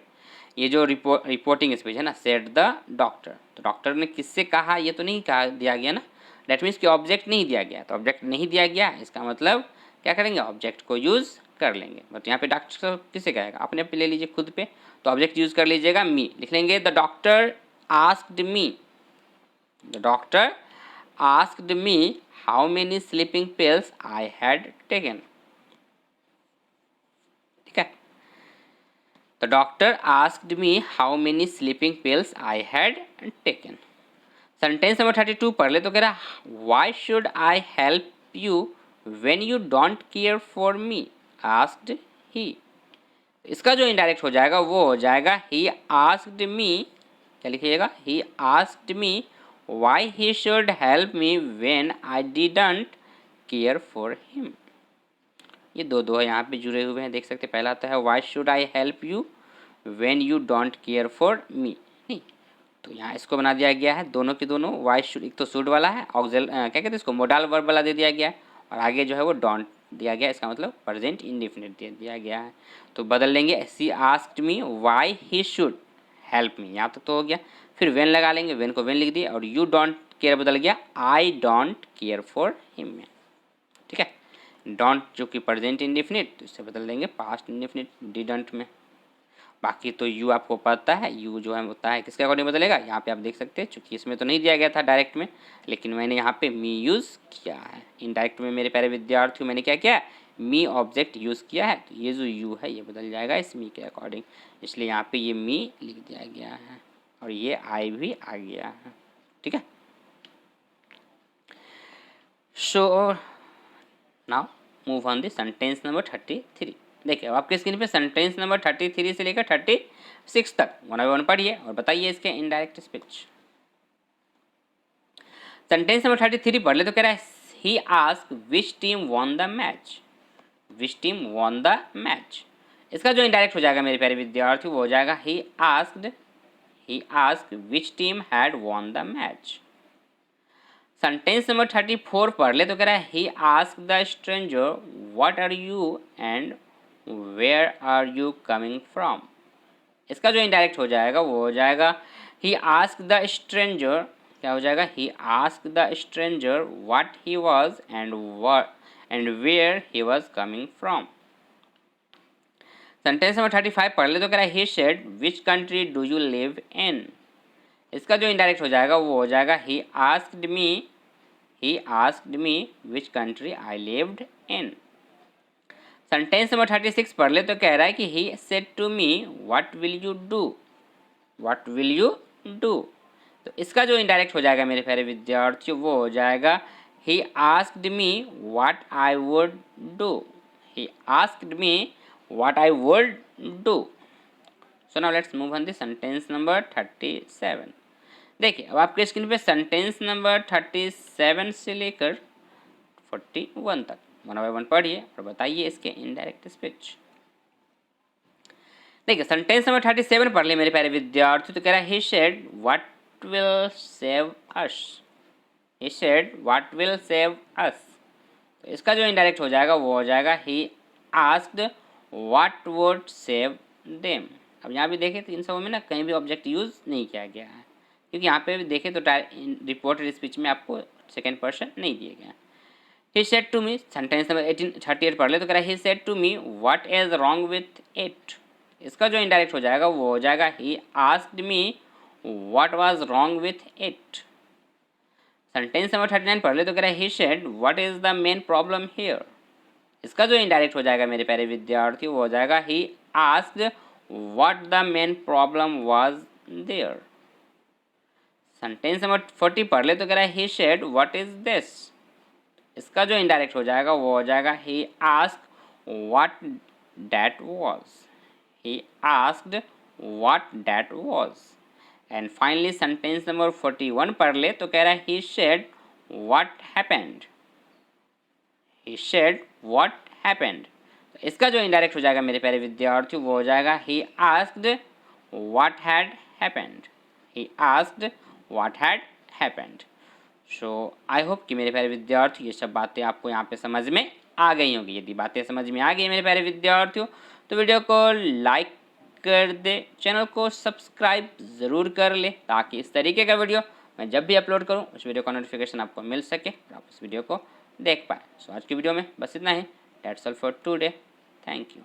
ये जो रिपोर्टिंग स्पीच है ना, सेड द डॉक्टर, तो डॉक्टर ने किससे कहा ये तो नहीं कहा दिया गया ना, डैट मीन्स कि ऑब्जेक्ट नहीं दिया गया। तो ऑब्जेक्ट नहीं दिया गया इसका मतलब क्या करेंगे, ऑब्जेक्ट को यूज़ कर लेंगे। बट यहाँ पे डॉक्टर किससे कहेगा, अपने पे ले लीजिए खुद पे, तो ऑब्जेक्ट यूज़ कर लीजिएगा मी, लिख लेंगे the doctor asked me, the doctor asked me how many sleeping pills I had taken, ठीक है। The doctor asked me how many sleeping pills I had taken. Sentence number 32 पढ़ ले तो कह रहा why should I help you when you don't care for me asked he. इसका जो indirect हो जाएगा वो हो जाएगा ही आस्क्ड मी, क्या लिखिएगा, ही asked me why he should help me when I didn't care for him. ये दो है यहाँ पे जुड़े हुए हैं, देख सकते हैं। पहला आता है why should I help you when you don't care for मी, नहीं, तो यहाँ इसको बना दिया गया है दोनों के दोनों, वाई शुड एक तो शुड वाला है, ऑक्सिल क्या कहते हैं इसको, मोडाल वर्ब वाला दे दिया गया है, और आगे जो है वो डोंट दिया गया, इसका मतलब प्रेजेंट इंडेफिनिट दे दिया गया है। तो बदल लेंगे she asked me why he should help me, यहाँ तक तो हो गया। फिर वेन लगा लेंगे, वेन को वेन लिख दिया और यू डोंट केयर बदल गया I don't care for him में, ठीक है। डोंट जो कि प्रेजेंट इंडेफिनिट, तो इससे बदल देंगे पास्ट इंडेफिनिट डिडंट में। बाकी तो यू आपको पता है, यू जो है होता है किसके अकॉर्डिंग बदलेगा, यहाँ पे आप देख सकते हैं, चूँकि इसमें तो नहीं दिया गया था डायरेक्ट में, लेकिन मैंने यहाँ पे मी यूज़ किया है। इनडायरेक्ट में मेरे प्यारे विद्यार्थियों मैंने क्या किया है, मी ऑब्जेक्ट यूज़ किया है, तो ये जो यू है ये बदल जाएगा इस मी के अकॉर्डिंग, इसलिए यहाँ पे ये मी लिख दिया गया है और ये आई भी आ गया है, ठीक है। So now move on the sentence number 33। देखिए अब आपके स्क्रीन पे सेंटेंस नंबर 33 से लेकर 36 तक वन बाय वन पढ़िए और बताइए इसके इनडायरेक्ट स्पीच। सेंटेंस नंबर 33 पढ़ ले तो कह रहा है he ask which team won the match, which team won the match. इसका जो इनडायरेक्ट हो जाएगा मेरे प्यारे विद्यार्थी वो हो जाएगा he asked which team had won the match. Sentence number 34 पढ़ ले तो कह रहा है he ask the stranger what are you and where are you coming from. इसका जो इनडायरेक्ट हो जाएगा वो हो जाएगा ही आस्क द स्ट्रेंजर, क्या हो जाएगा he ask the stranger what he was and where he was coming from. Sentence number 35 पढ़ ले तो कह रहा है he said which country do you live in. इसका जो इनडायरेक्ट हो जाएगा वो हो जाएगा he asked me which country I lived in. Sentence number 36 पढ़ ले तो कह रहा है कि he said to me what will you do. तो इसका जो इनडायरेक्ट हो जाएगा मेरे प्यारे विद्यार्थियों वो हो जाएगा he asked me what I would do, he asked me what I would do. So now let's move on the sentence number 37। देखिए अब आपके स्क्रीन पे सेंटेंस नंबर 37 से लेकर 41 तक वन बाय वन पढ़िए और बताइए इसके इनडायरेक्ट स्पीच। देखिए सेंटेंस नंबर 37 पढ़ लिए मेरे प्यारे विद्यार्थी, तो कह रहा है he said what will save us, he said what will save us. तो इसका जो इनडायरेक्ट हो जाएगा वो हो जाएगा he asked what would save them. अब यहाँ भी देखें तो इन सबों में ना कहीं भी ऑब्जेक्ट यूज़ नहीं किया गया है, क्योंकि यहाँ पे भी देखें तो रिपोर्टेड स्पीच में आपको सेकेंड पर्सन नहीं दिए गए। He said to me, sentence number 38 पढ़ ले तो कह रहा है he said to me what is wrong with it. इसका जो इनडायरेक्ट हो जाएगा वो हो जाएगा he asked me what was wrong with it. Sentence number 39 पढ़ ले तो कह रहा है he said what is the main problem here. इसका जो इनडायरेक्ट हो जाएगा मेरे प्यारे विद्यार्थी वो हो जाएगा he asked what the main problem was there. Sentence number 40 पढ़ ले तो कह रहा है he said what is this. इसका जो इनडायरेक्ट हो जाएगा वो हो जाएगा he asked what that was, he asked what that was. And finally sentence number 41 पढ़ ले तो कह रहा है he said what happened, he said what happened. तो इसका जो इनडायरेक्ट हो जाएगा मेरे प्यारे विद्यार्थियों वो हो जाएगा he asked what had happened, he asked what had happened. So I hope कि मेरे प्यारे विद्यार्थी ये सब बातें आपको यहाँ पे समझ में आ गई होंगी। यदि बातें समझ में आ गई मेरे प्यारे विद्यार्थियों तो वीडियो को लाइक कर दे, चैनल को सब्सक्राइब ज़रूर कर ले, ताकि इस तरीके का वीडियो मैं जब भी अपलोड करूँ उस वीडियो का नोटिफिकेशन आपको मिल सके और आप उस वीडियो को देख पाए। सो आज की वीडियो में बस इतना ही। That's all for today. Thank you.